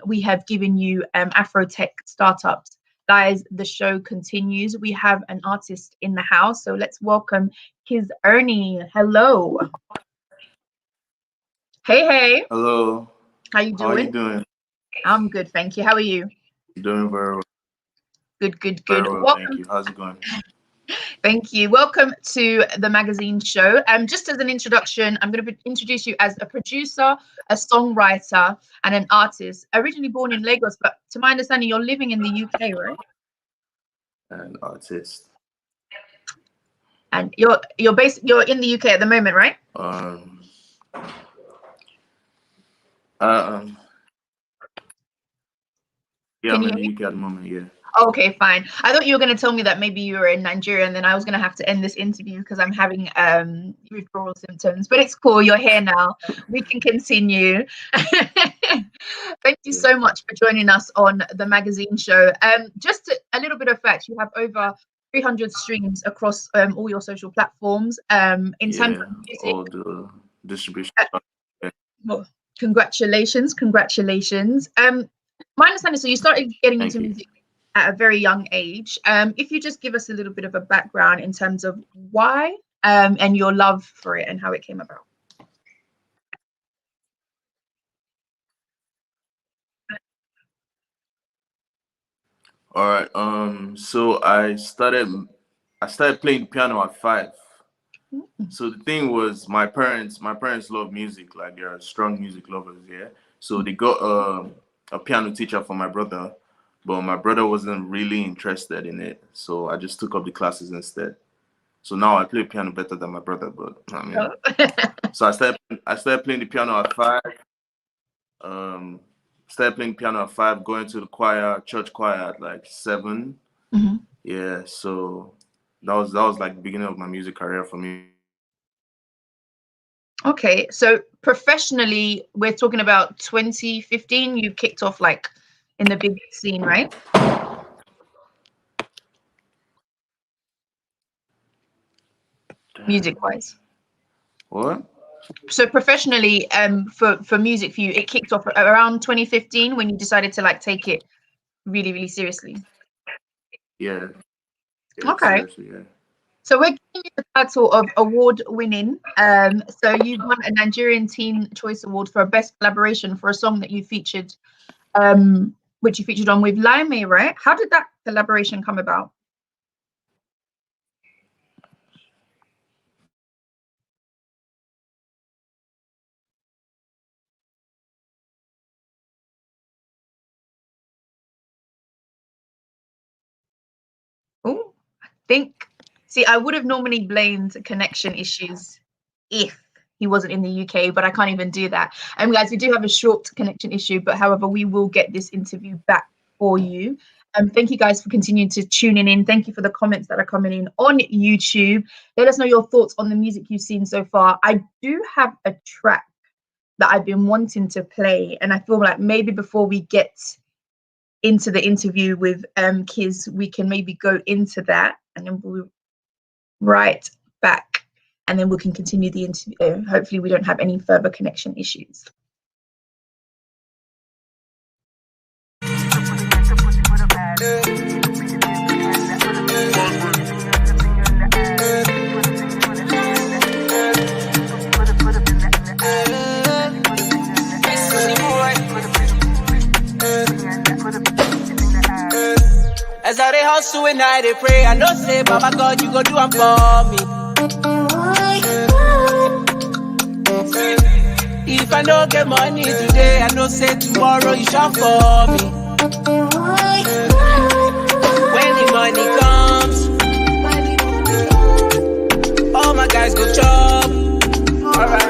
We have given you Afrotech Startups. Guys, the show continues. We have an artist in the house, so let's welcome Kizz Ernie. Hello. Hey. Hello. How you doing? How are you doing? I'm good, thank you. How are you? Doing very well. Good. Very well, Welcome. thank you. How's it going? Thank you. Welcome to the magazine show. Just as an introduction, I'm going to introduce you as a producer, a songwriter, and an artist. Originally born in Lagos, but to my understanding, you're living in the UK, right? An artist. And you're in the UK at the moment, right? Yeah, I'm in the UK at the moment, yeah. Okay, fine. I thought you were going to tell me that maybe you were in Nigeria, and then I was going to have to end this interview because I'm having withdrawal symptoms. But it's cool. You're here now. We can continue. Thank you so much for joining us on the magazine show. Just a little bit of facts. You have over 300 streams across all your social platforms. In terms of music, all the distribution. Well, congratulations. My understanding, so you started getting into music at a very young age. If you just give us a little bit of a background in terms of why and your love for it and how it came about. All right. So I started playing piano at 5. So the thing was, my parents love music, like they're strong music lovers, yeah. So they got a piano teacher for my brother, but my brother wasn't really interested in it. So I just took up the classes instead. So now I play piano better than my brother. But I mean, Oh. so I started playing the piano at 5. Started playing piano at 5, going to the choir, church choir at like 7. Mhm. Yeah, so that was like the beginning of my music career for me. Okay, so professionally, we're talking about 2015. You kicked off like in the big scene, right? Music-wise. What? So professionally, for music for you, it kicked off around 2015 when you decided to like take it really, really seriously. Yeah. Okay. Seriously, yeah. So we're giving you the title of award-winning. So you won a Nigerian Teen Choice Award for best collaboration for a song that you featured, which you featured on with Lime, right? How did that collaboration come about? Oh, see, I would have normally blamed connection issues if he wasn't in the UK, but I can't even do that. Guys, we do have a short connection issue, but however, we will get this interview back for you. Thank you guys for continuing to tuning in. Thank you for the comments that are coming in on YouTube. Let us know your thoughts on the music you've seen so far. I do have a track that I've been wanting to play, and I feel like maybe before we get into the interview with Kizz, we can maybe go into that, and then we'll be right back, and then we can continue the interview. Hopefully we don't have any further connection issues. As I dey hustle and I dey pray, I know say, Baba God, you go do am for me. If I don't get money today, I know say tomorrow you shop for me. When the money comes, all my guys go chop. Alright.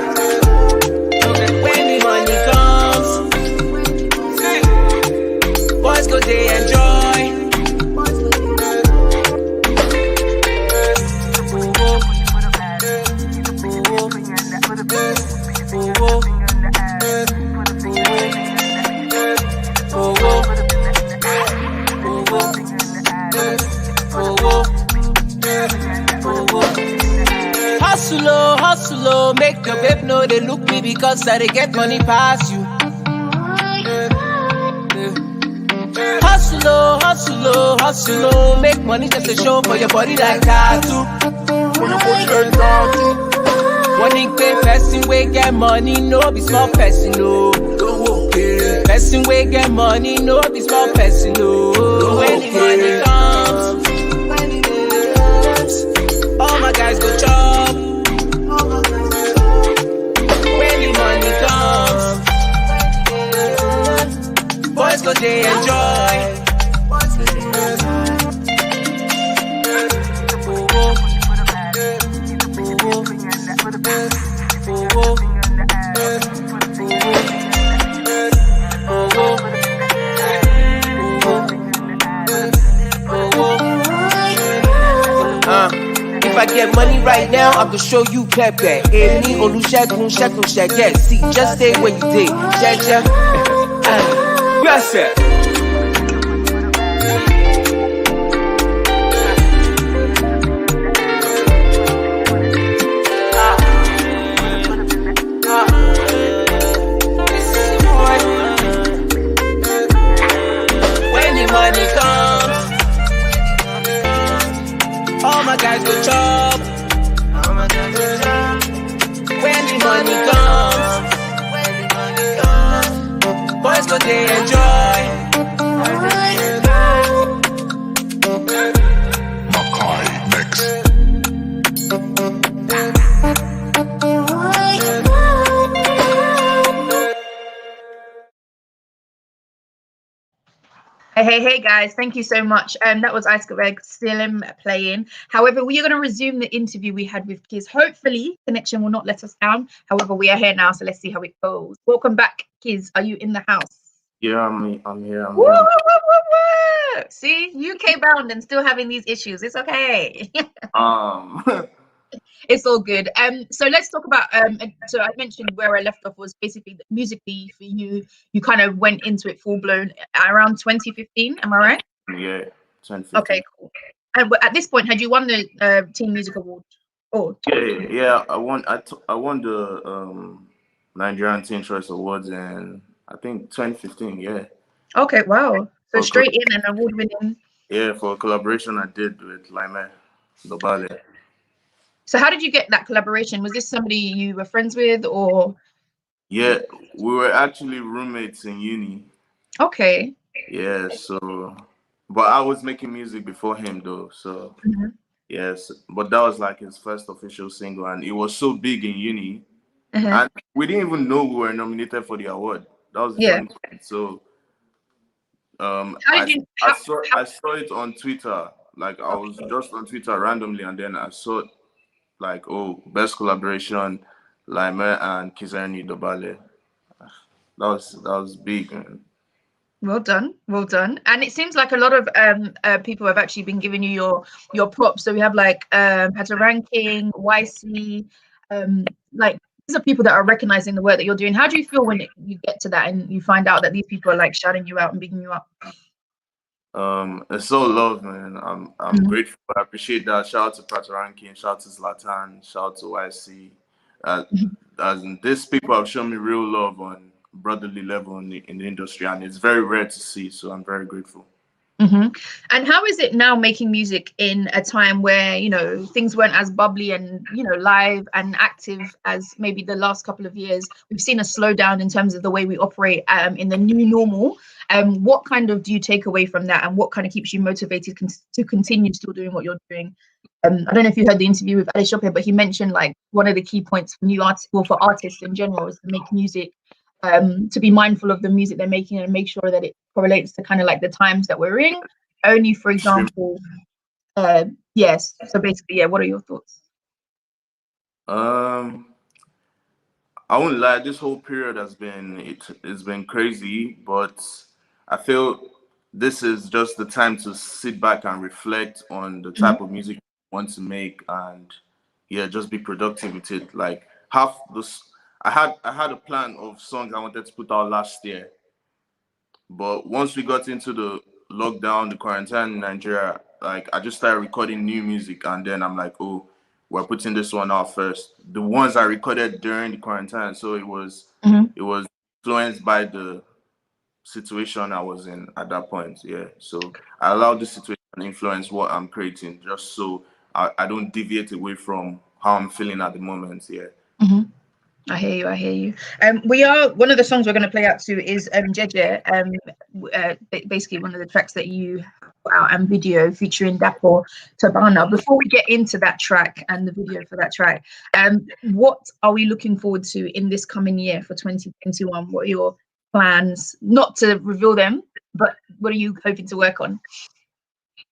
When the money comes, boys go they enjoy. Hustle, make your babe know they look me because I dey get money past you. Hustle, make money just to show for your body like tattoo. Money pay person we get money, no be small person, no. Person we get money, no be small person, no. When the money comes, all my guys go chop. When the money comes, boys go they enjoy. If I get money right now, I can show you Pepe. Ernie, Olajide, Shege. See, just stay where you did. Jeje. Yes, sir. When the money comes, all my guys go chop. When the money comes, boys go they enjoy. Makai next. Hey, guys. Thank you so much. That was Ice Greg still playing. However, we are going to resume the interview we had with Kizz. Hopefully, connection will not let us down. However, we are here now, so let's see how it goes. Welcome back, Kizz. Are you in the house? Yeah, I'm here. Woo, woo, woo, woo, woo. See, UK bound and still having these issues. It's okay. It's all good. So let's talk about so I mentioned where I left off was basically musically for you. You kind of went into it full blown around 2015. Am I right? Yeah, 2015. Okay, cool. And at this point, had you won the Teen Music Award? Oh, Yeah. I won the Nigerian Teen Choice Awards in I think 2015. Yeah. okay, wow. So straight in and award winning. Yeah, for a collaboration I did with Laime Dobale. So how did you get that collaboration? Was this somebody you were friends with, or? Yeah, we were actually roommates in uni. Okay. Yeah, so but I was making music before him though, so yes, but that was like his first official single, and it was so big in uni, and we didn't even know we were nominated for the award. That was the funny point. So I saw it on Twitter. Like I was just on Twitter randomly, and then I saw it, like, oh, best collaboration, Laime and Kizz Ernie Dobale. That was big, man. Well done. And it seems like a lot of people have actually been giving you your props. So we have like Hata Ranking, YC, like these are people that are recognizing the work that you're doing. How do you feel when you get to that and you find out that these people are like shouting you out and bigging you up? It's so love, man. I'm grateful. I appreciate that. Shout out to Pat Rankin, shout out to Zlatan, shout out to YC. As in, these people have shown me real love on brotherly level in the industry, and it's very rare to see. So I'm very grateful. And how is it now making music in a time where things weren't as bubbly and live and active as maybe the last couple of years? We've seen a slowdown in terms of the way we operate in the new normal. What kind of do you take away from that, and what kind of keeps you motivated to continue still doing what you're doing? I don't know if you heard the interview with Adesope, but he mentioned like one of the key points for new artists, well, for artists in general, is to make music, to be mindful of the music they're making and make sure that it correlates to kind of like the times that we're in. Only, for example, yes. So basically, yeah. What are your thoughts? I won't lie. This whole period has been crazy, but I feel this is just the time to sit back and reflect on the type of music you want to make, and just be productive with it. Like half this, I had a plan of songs I wanted to put out last year, but once we got into the lockdown, the quarantine in Nigeria, like I just started recording new music, and then I'm like, oh, we're putting this one out first. The ones I recorded during the quarantine, so it was influenced by the situation I was in at that point. Yeah, so I allowed the situation to influence what I'm creating, just so I don't deviate away from how I'm feeling at the moment. Yeah. I hear you. We are, one of the songs we're going to play out to is Jeje, basically one of the tracks that you put out and video featuring Dapo Tabana. Before we get into that track and the video for that track, what are we looking forward to in this coming year for 2021? What are your plans? Not to reveal them, but what are you hoping to work on?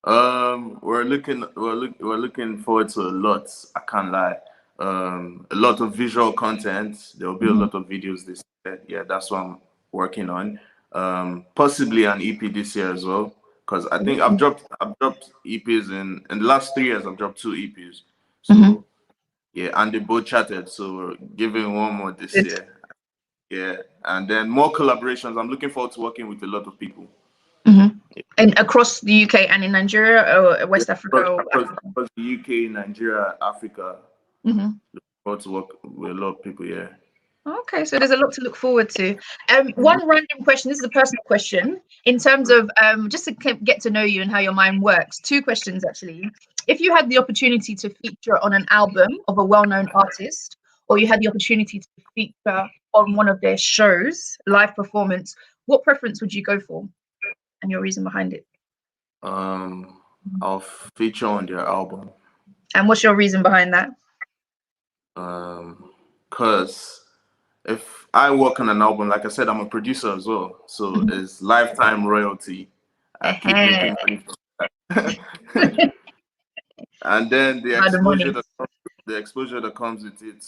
We're looking forward to a lot. I can't lie. A lot of visual content. There will be a lot of videos this year. Yeah, that's what I'm working on. Possibly an EP this year as well, because I think I've dropped EPs in the last 3 years. I've dropped 2 EPs. So yeah, and they both chatted. So we're giving one more this year. Yeah, and then more collaborations. I'm looking forward to working with a lot of people. And across the UK and in Nigeria or West Africa? Across the UK, Nigeria, Africa. Looking forward to work with a lot of people, yeah. Okay, so there's a lot to look forward to. One random question, this is a personal question, in terms of just to get to know you and how your mind works. 2 questions, actually. If you had the opportunity to feature on an album of a well-known artist, or you had the opportunity to feature on one of their shows, live performance, what preference would you go for? And your reason behind it? I'll feature on their album. And what's your reason behind that? Because if I work on an album, like I said, I'm a producer as well, so it's lifetime royalty, I keep making money. And then the exposure that comes with it,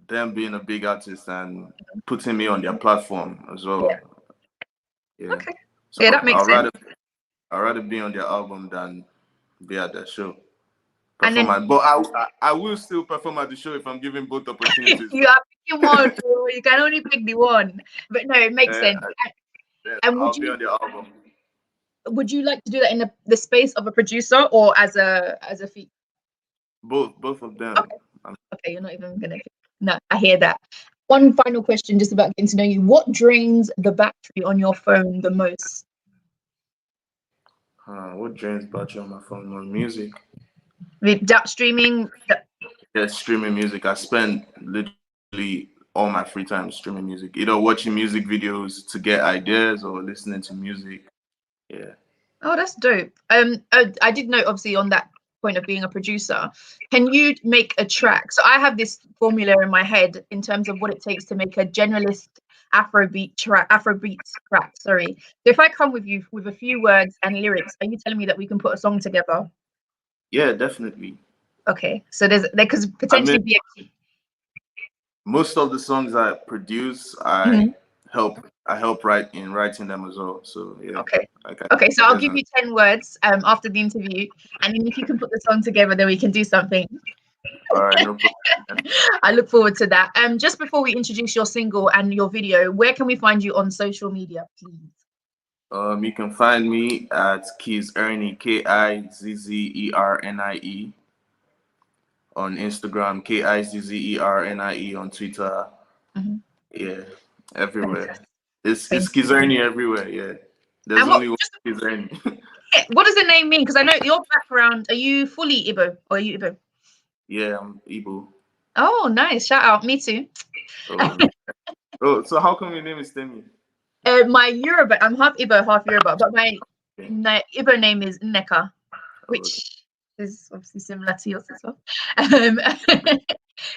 them being a big artist and putting me on their platform as well. Yeah. Okay. So yeah, that makes sense. I'd rather be on their album than be at their show. And then, but I will still perform at the show if I'm given both opportunities. You are picking one, bro. You can only pick the one. But no, it makes sense. And I'll be on the album. Would you like to do that in the space of a producer or as a feat? Both of them. Okay, you're not even gonna. No, I hear that. One final question, just about getting to know you. What drains the battery on your phone the most? What drains battery on my phone? More music. Streaming. Yeah, streaming music. I spend literally all my free time streaming music, either watching music videos to get ideas or listening to music. Yeah. Oh, that's dope. I did note, obviously, on that point of being a producer, can you make a track? So I have this formula in my head in terms of what it takes to make a generalist Afrobeat track. Sorry. So if I come with you with a few words and lyrics, are you telling me that we can put a song together? Yeah, definitely. Okay. So there could potentially be a. Most of the songs I produce, I help write in writing them as well. So yeah. Okay. So I'll give you 10 words after the interview, and then if you can put the song together, then we can do something. All right, no problem. I look forward to that. Just before we introduce your single and your video, where can we find you on social media, please? You can find me at Kizz Ernie, KIZZERNIE. On Instagram, KIZZERNIE, on Twitter. Yeah, everywhere. It's Kizz Ernie everywhere. Yeah, there's only one Kizz Ernie. What does the name mean? Because I know your background. Are you fully Igbo or are you Igbo? Yeah, I'm Igbo. Oh, nice! Shout out, me too. So how come your name is Temi? My Yoruba. I'm half Igbo, half Yoruba, but my Igbo name is Nneka, which is obviously similar to yours as well.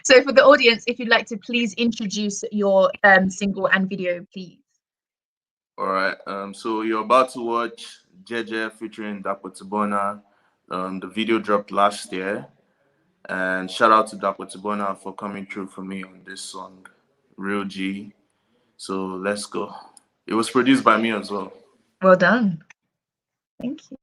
So for the audience, if you'd like to please introduce your single and video, please. All right. So you're about to watch Jeje featuring Dapo Tibona. The video dropped last year, and shout out to Dapo Tibona for coming through for me on this song, Real G. So let's go. It was produced by me as well. Well done. Thank you.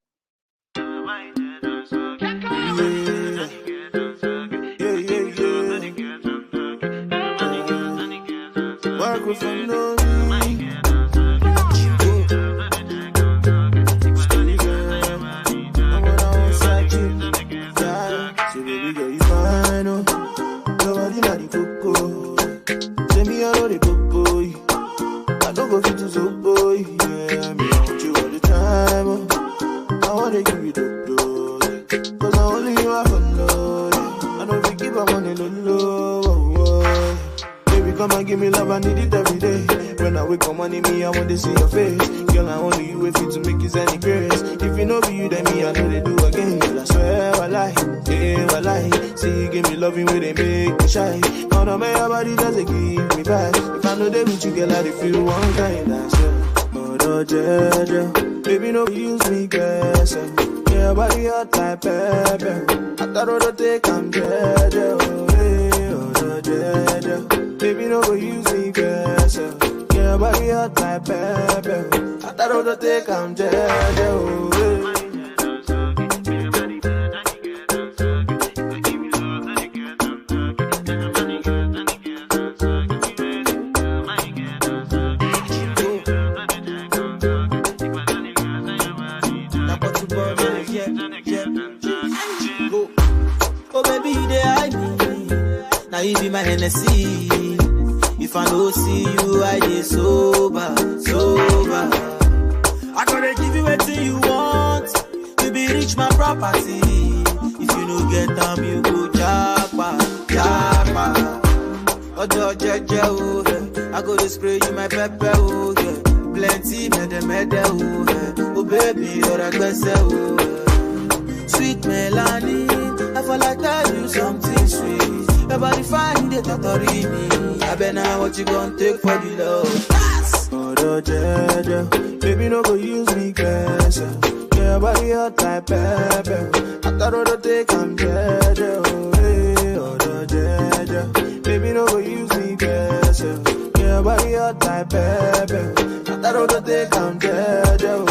Give me love, I need it every day. When I wake up money, me, I want to see your face. Girl, I only you if you to make it any grace. If you know be you, then me, I know they do again. Girl, I swear I lie, yeah, I lie. See, you give me loving where they make me shy. Now, no matter your body doesn't give me back. If I know they with you, girl, I feel one kind. I say, oh, Jeje, baby, no use me, guess. Yeah, body hot like pepper. I thought all the take, I'm Jeje, oh, Jeje. Baby, no go use me, guess. Yeah, body hot like pepper. I thought all the take, I'm Jeje, oh, Oh, baby, they hide me. Now you be my Hennessy. If I don't see you, I get sober. I gotta give you everything you want. You be rich, my property. If you no get them, you go japa. Oh, Jeje, oh, I go to spray you my pepper, oh, yeah. Plenty, mede, oh, yeah. Oh, baby, you're a best, oh, yeah. Sweet Melanie, I feel like I do something sweet. Everybody find it, totally me. I bet now what you gonna take for the love. Baby, no go use me, guess. Yeah, body hot like pepper. After all the day, come jeje, baby, no go use me, guess. Yeah, body hot like pepper. After all the day, come jeje,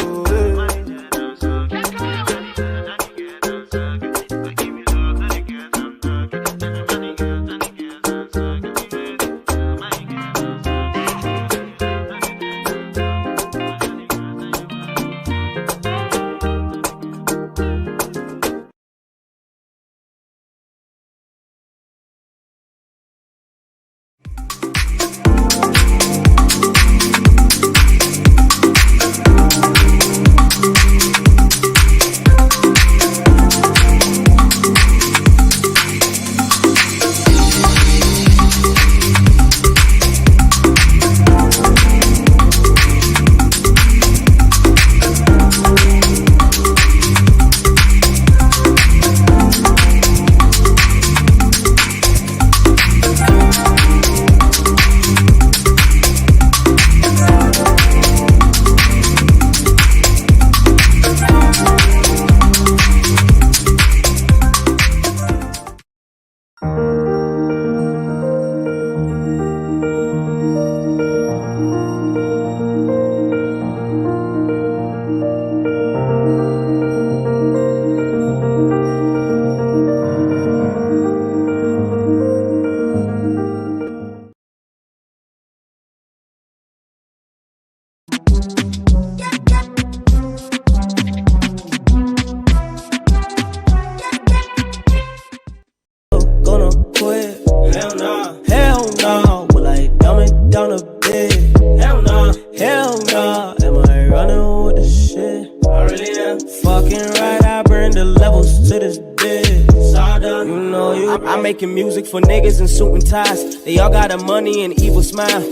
music for niggas in suit and ties. They all got a money and evil smile.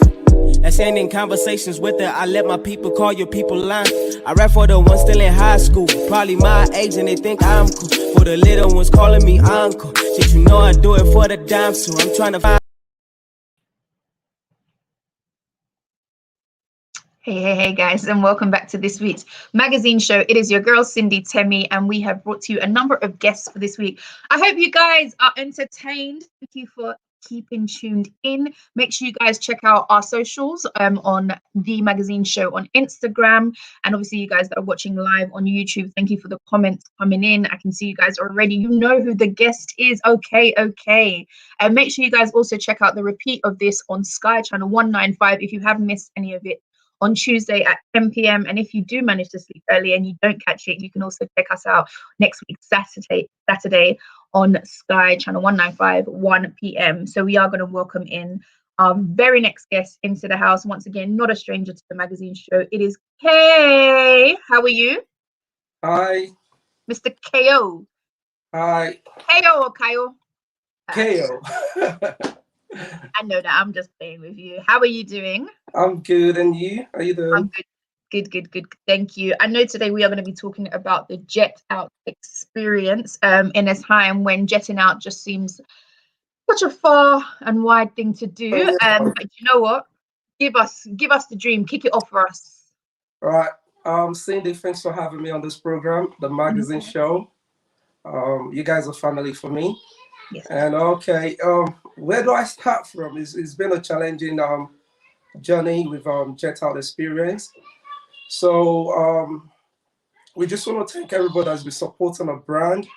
That's ending conversations with her. I let my people call your people line. I rap for the ones still in high school, probably my age, and they think I'm cool. For the little ones calling me uncle. Shit, you know I do it for the dime, so I'm trying to find. Hey guys, and welcome back to this week's magazine show. It is your girl Cindy Temi, and we have brought to you a number of guests for this week. I hope you guys are entertained. Thank you for keeping tuned in. Make sure you guys check out our socials on the magazine show on Instagram, and obviously you guys that are watching live on YouTube, thank you for the comments coming in. I can see you guys already, you know who the guest is. Okay, and make sure you guys also check out the repeat of this on Sky channel 195 if you have missed any of it, on Tuesday at 10 p.m. And if you do manage to sleep early and you don't catch it, you can also check us out next week, Saturday on Sky channel 195, 1 p.m. So we are going to welcome in our very next guest into the house. Once again, not a stranger to the magazine show. It is Kay. How are you? Hi. Mr. Kayo. Hi. Kayo or Kayo? Kayo. I know that. I'm just playing with you. How are you doing? I'm good. And you? How you doing? I'm good. Thank you. I know today we are going to be talking about the jet out experience in a time when jetting out just seems such a far and wide thing to do. But you know what? Give us the dream. Kick it off for us. All right. Cindy, thanks for having me on this program, the magazine show. You guys are family for me. Yes. And okay, where do I start from? It's been a challenging journey with jet out experience. So we just want to thank everybody that's been supporting our brand.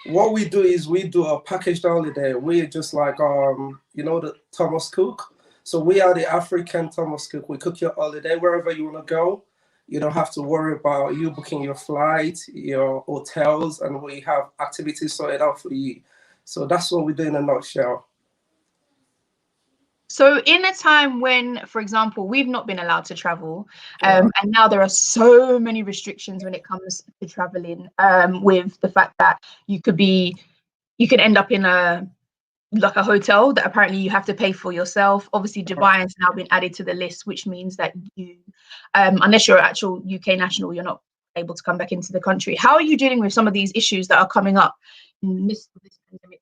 What we do is we do a packaged holiday. We're just like the Thomas Cook. So we are the African Thomas Cook. We cook your holiday wherever you want to go. You don't have to worry about you booking your flight, your hotels, and we have activities sorted out for you. So that's what we do in a nutshell. So in a time when, for example, we've not been allowed to travel, and now there are so many restrictions when it comes to traveling, with the fact that you could end up in a hotel that apparently you have to pay for yourself. Obviously, Dubai has now been added to the list, which means that you, unless you're an actual UK national, you're not able to come back into the country. How are you dealing with some of these issues that are coming up in this pandemic?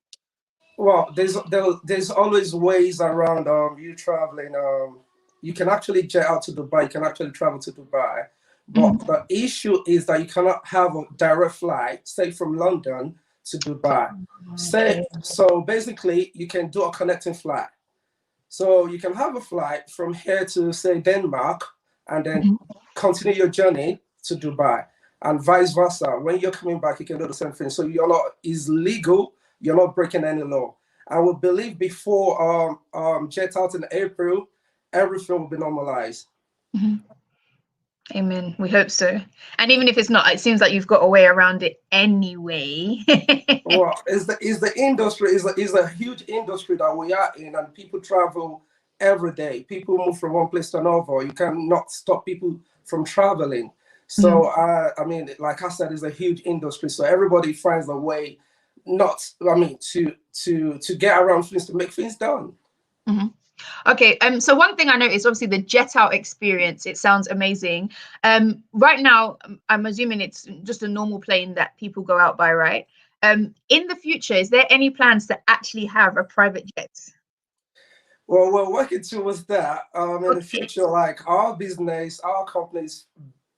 Well, there's always ways around you traveling you can actually jet out to Dubai. You can actually travel to Dubai. But the issue is that you cannot have a direct flight, say from London to Dubai. So basically, you can do a connecting flight. So you can have a flight from here to, say, Denmark, and then continue your journey to Dubai, and vice versa. When you're coming back, you can do the same thing. So it's legal. You're not breaking any law. I would believe before jet out in April, everything will be normalized. Amen. We hope so. And even if it's not, it seems like you've got a way around it anyway. Well, it's the industry is a huge industry that we are in, and people travel every day. People move from one place to another. You cannot stop people from traveling. So I mean, like I said, it's a huge industry. So everybody finds a way to get around things, to make things done. Okay, so one thing I noticed, obviously the jet out experience, it sounds amazing. Right now, I'm assuming it's just a normal plane that people go out by, right? In the future, is there any plans to actually have a private jet? Well, we're working towards that. In the future, like our business, our company is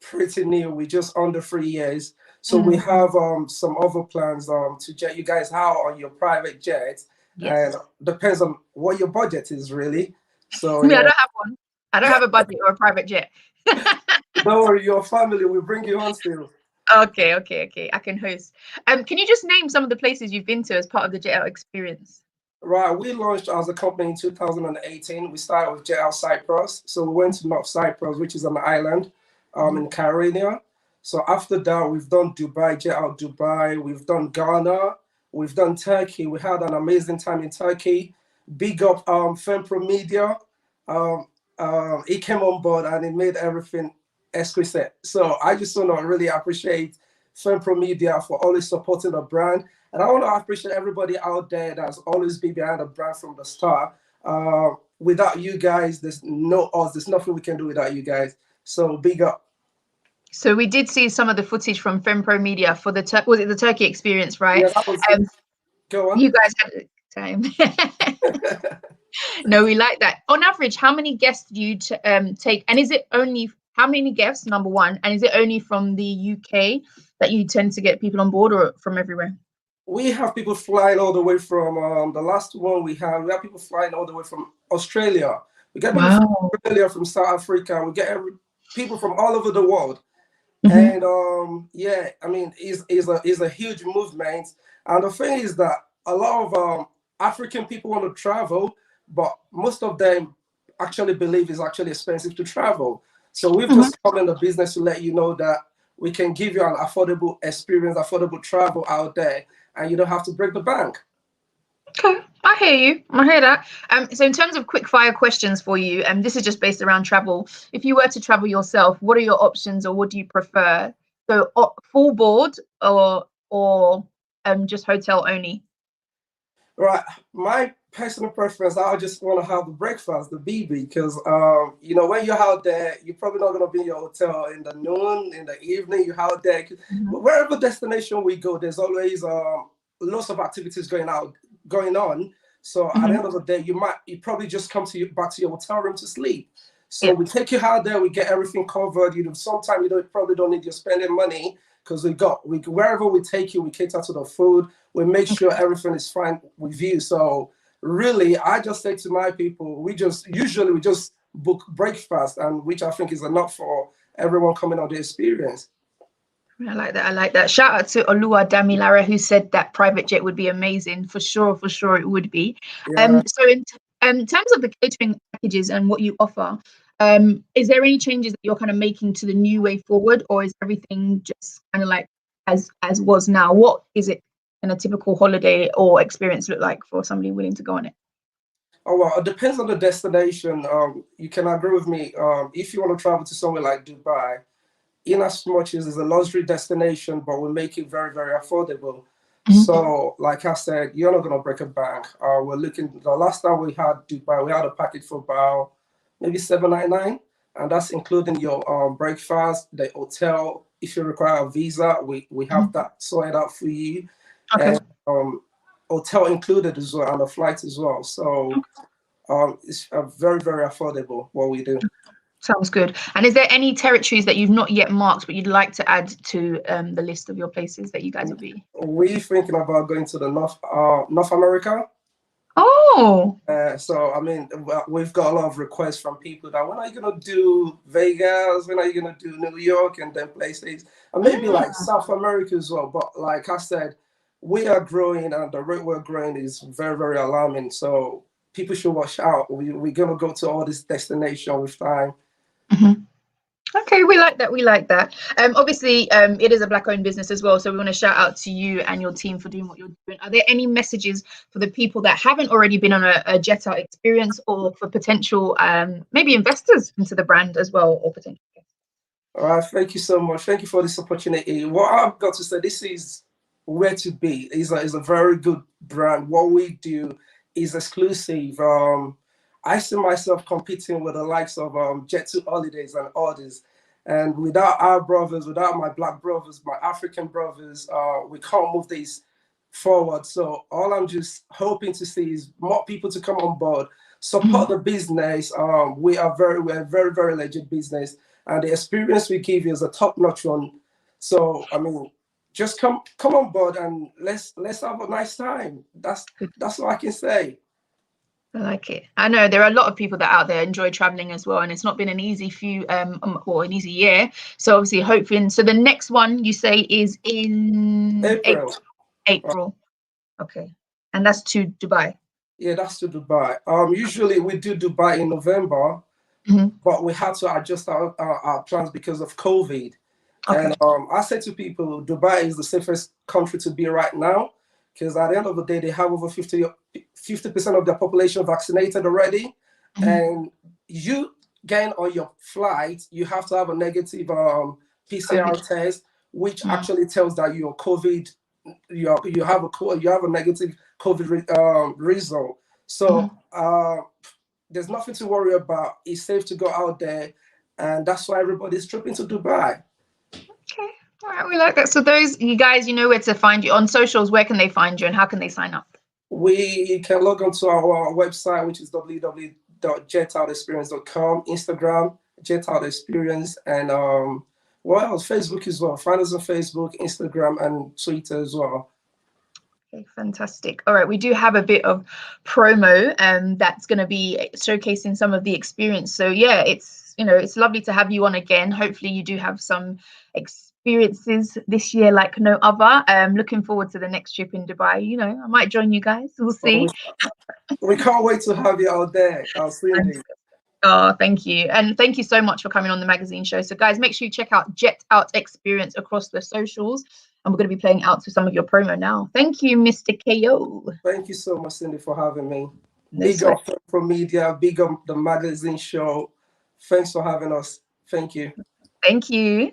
pretty new. We're just under 3 years. So we have some other plans to jet you guys out on your private jet. And depends on what your budget is, really. So I don't have one. I don't have a budget or a private jet. Don't worry, your family will bring you on still. Okay. I can host. Can you just name some of the places you've been to as part of the jet out experience? Right, we launched as a company in 2018. We started with Jet Out Cyprus. So we went to North Cyprus, which is an island in Caribbean. So after that, we've done Dubai, Jet Out Dubai. We've done Ghana. We've done Turkey. We had an amazing time in Turkey. Big up Fempro Media. He came on board and he made everything exquisite. So I just want to really appreciate Fempro Media for always supporting the brand. And I want to appreciate everybody out there that's always been behind the brand from the start. Without you guys, there's no us. There's nothing we can do without you guys. So big up. So we did see some of the footage from Fempro Media for the was it the Turkey experience, right? Yeah, that was go on. You guys had a good time. No, we like that. On average, how many guests do you take? And is it only how many guests? Number one, and is it only from the UK that you tend to get people on board, or from everywhere? We have people flying all the way from the last one we have people flying all the way from Australia. We get people from Australia, from South Africa. We get people from all over the world. And yeah, I mean, it's a huge movement. And the thing is that a lot of African people want to travel, but most of them actually believe it's actually expensive to travel. So we've just come in the business to let you know that we can give you an affordable experience, affordable travel out there, and you don't have to break the bank. Okay, I hear you. I hear that. So in terms of quick fire questions for you, and this is just based around travel. If you were to travel yourself, what are your options, or what do you prefer? So full board or just hotel only? Right. My personal preference, I just want to have the breakfast, the BB, because you know, when you're out there, you're probably not going to be in your hotel in the noon, in the evening. You're out there. Wherever destination we go, there's always lots of activities going on. So at the end of the day, you probably just come back to your hotel room to sleep. So we take you out there, we get everything covered. Sometimes you probably don't need your spending money, because wherever we take you, we cater to the food. We make sure everything is fine with you. So really, I just say to my people, we just book breakfast, and which I think is enough for everyone coming on the experience. I like that. I like that. Shout out to Olua Damilara, who said that private jet would be amazing. For sure it would be. So in terms of the catering packages and what you offer, is there any changes that you're kind of making to the new way forward, or is everything just kind of like as was now? What is it in a typical holiday or experience look like for somebody willing to go on it? Oh, well, it depends on the destination. You can agree with me. If you want to travel to somewhere like Dubai, in as much as it's a luxury destination, but we make it very, very affordable. So, like I said, you're not going to break a bank. We're looking, the last time we had Dubai, we had a package for about maybe $799, and that's including your breakfast, the hotel. If you require a visa, we have that sorted out for you. And hotel included as well, and the flights as well. So it's very, very affordable what we do. Sounds good. And is there any territories that you've not yet marked, but you'd like to add to the list of your places that you guys will be? We're thinking about going to the North America. Oh. So I mean, we've got a lot of requests from people that when are you gonna do Vegas? When are you gonna do New York and then places? And maybe like South America as well. But like I said, we are growing, and the rate we're growing is very, very alarming. So people should watch out. We're gonna go to all this destination with time. Okay, we like that. We like that. Obviously, it is a Black-owned business as well, so we want to shout out to you and your team for doing what you're doing. Are there any messages for the people that haven't already been on a Jet Out experience, or for potential maybe investors into the brand as well, or potential? All right, thank you so much. Thank you for this opportunity. What I've got to say, this is where to be. It's a very good brand. What we do is exclusive. I see myself competing with the likes of Jet 2 Holidays and others. And without our brothers, without my Black brothers, my African brothers, we can't move this forward. So all I'm just hoping to see is more people to come on board, support the business. We're a very, very legit business. And the experience we give you is a top-notch one. So, I mean, just come on board and let's have a nice time. That's all I can say. I like it. I know there are a lot of people that out there enjoy traveling as well, and it's not been an easy an easy year. So obviously hoping. So the next one you say is in April. Okay, and that's to Dubai. Yeah, that's to Dubai. Usually we do Dubai in November, but we had to adjust our plans because of COVID. Okay. And I say to people, Dubai is the safest country to be right now, because at the end of the day, they have over 50% of their population vaccinated already. And you getting on your flight, you have to have a negative PCR test, which actually tells that you're COVID. You have a negative COVID result. So there's nothing to worry about. It's safe to go out there, and that's why everybody's tripping to Dubai. Okay. All right, we like that. So those, you guys, you know where to find you on socials. Where can they find you and how can they sign up? We can log on to our website, which is www.jetoutexperience.com, Instagram, jetoutexperience, and what else? Facebook as well. Find us on Facebook, Instagram, and Twitter as well. Okay, fantastic. All right, we do have a bit of promo that's going to be showcasing some of the experience. So yeah, it's lovely to have you on again. Hopefully you do have some experiences this year like no other. Looking forward to the next trip in Dubai. I might join you guys. We'll see. We can't wait to have you out there. I'll see you. Oh, thank you. And thank you so much for coming on the magazine show. So guys, make sure you check out Jet Out Experience across the socials. And we're going to be playing out to some of your promo now. Thank you, Mr. Kayo. Thank you so much, Cindy, for having me. Big up from media, big up the magazine show. Thanks for having us. Thank you. Thank you.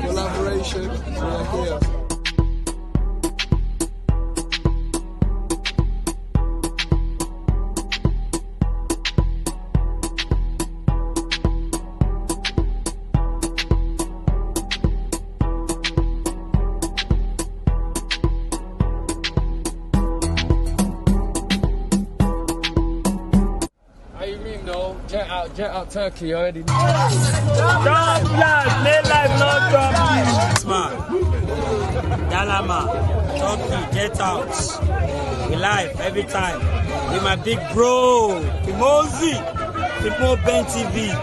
Collaboration. We're here. Jet out Turkey already. Dalama, Turkey, Jet Out. We live every time. With my big bro, Timozi, Timo Ben TV.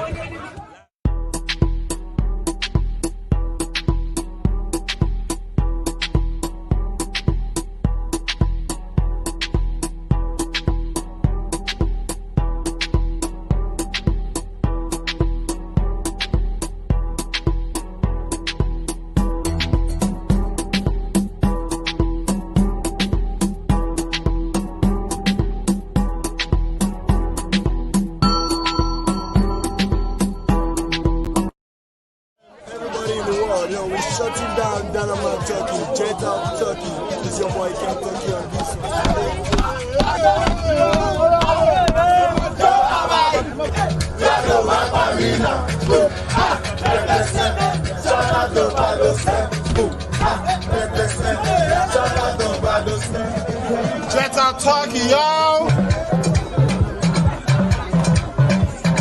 Tokyo.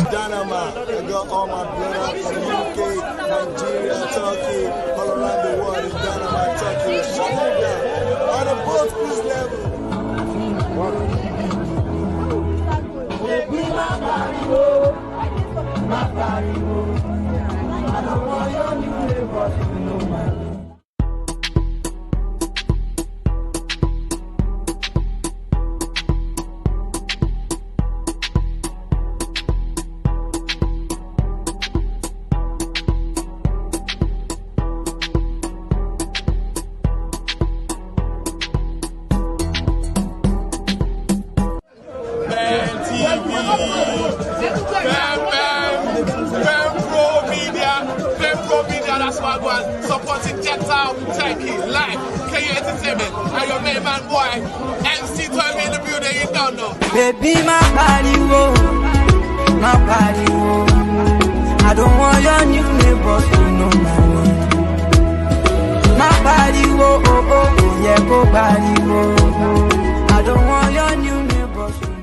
Dynamite. I got all my blood from UK, Nigeria, Turkey, all around the world. It's Dynamite Tokyo. Shut it down. On a boat cruise level. I don't want your new neighbors to know my. Supporting Gentile, Turkey, live, Kayo Entertainment, and your main man boy, MC Tommy in the building, you don't know. Baby, my body, I don't want your new neighbors to know my name. My body, yeah, go body, I don't want your new neighbors to know.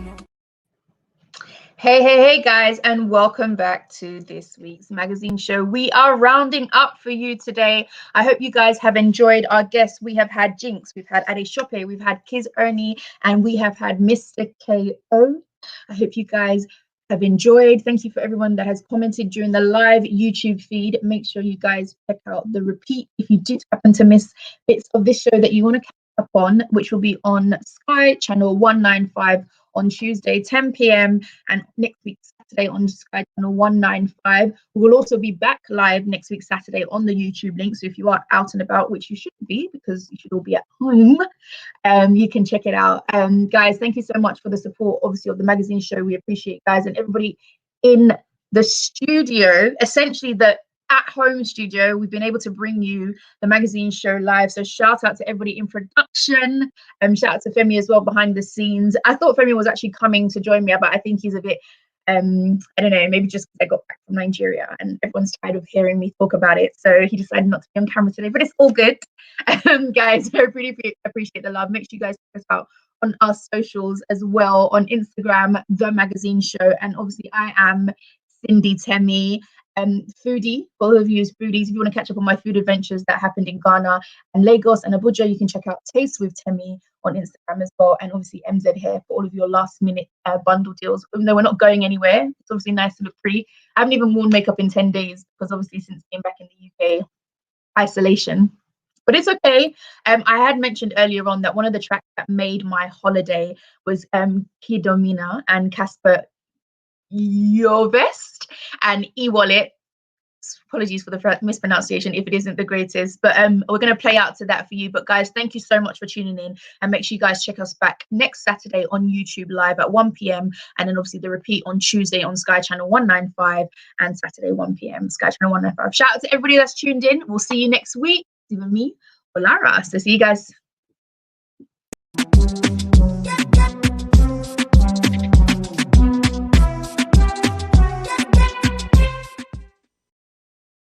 Hey guys, and welcome back to this week's magazine show. We are rounding up for you today. I hope you guys have enjoyed our guests. We have had Jinx, we've had Adesope, we've had Kizz, Ernie, and we have had Mr. Kayo. I hope you guys have enjoyed. Thank you for everyone that has commented during the live YouTube feed. Make sure you guys check out the repeat if you did happen to miss bits of this show that you want to catch up on, which will be on Sky channel 195 on Tuesday 10 p.m. and next week Saturday on Sky channel 195. We will also be back live next week Saturday on the YouTube link. So if you are out and about, which you should be because you should all be at home, you can check it out. Guys, thank you so much for the support, obviously, of the magazine show. We appreciate guys and everybody in the studio, essentially the at-home studio. We've been able to bring you the magazine show live, so shout out to everybody in production, shout out to Femi as well behind the scenes. I thought Femi was actually coming to join me, but I think he's a bit I don't know, maybe just because I got back from Nigeria and everyone's tired of hearing me talk about it, so he decided not to be on camera today, but it's all good. Guys, I really appreciate the love. Make sure you guys check us out on our socials as well, on Instagram, The Magazine Show, and obviously I am Cindy Temi. Foodie, for all of you foodies, if you want to catch up on my food adventures that happened in Ghana and Lagos and Abuja, you can check out Taste with Temi on Instagram as well, and obviously MZ Hair for all of your last minute bundle deals. Even though we're not going anywhere, it's obviously nice to look pretty. I haven't even worn makeup in 10 days because obviously since being back in the UK isolation, but it's okay. I had mentioned earlier on that one of the tracks that made my holiday was Kidomina and Casper Your Vest and e-wallet. Apologies for the mispronunciation if it isn't the greatest, but we're going to play out to that for you. But guys, thank you so much for tuning in, and make sure you guys check us back next Saturday on YouTube live at 1 p.m. and then obviously the repeat on Tuesday on Sky channel 195 and Saturday 1 p.m. Sky channel 195. Shout out to everybody that's tuned in. We'll see you next week. Even me or Lara. So see you guys.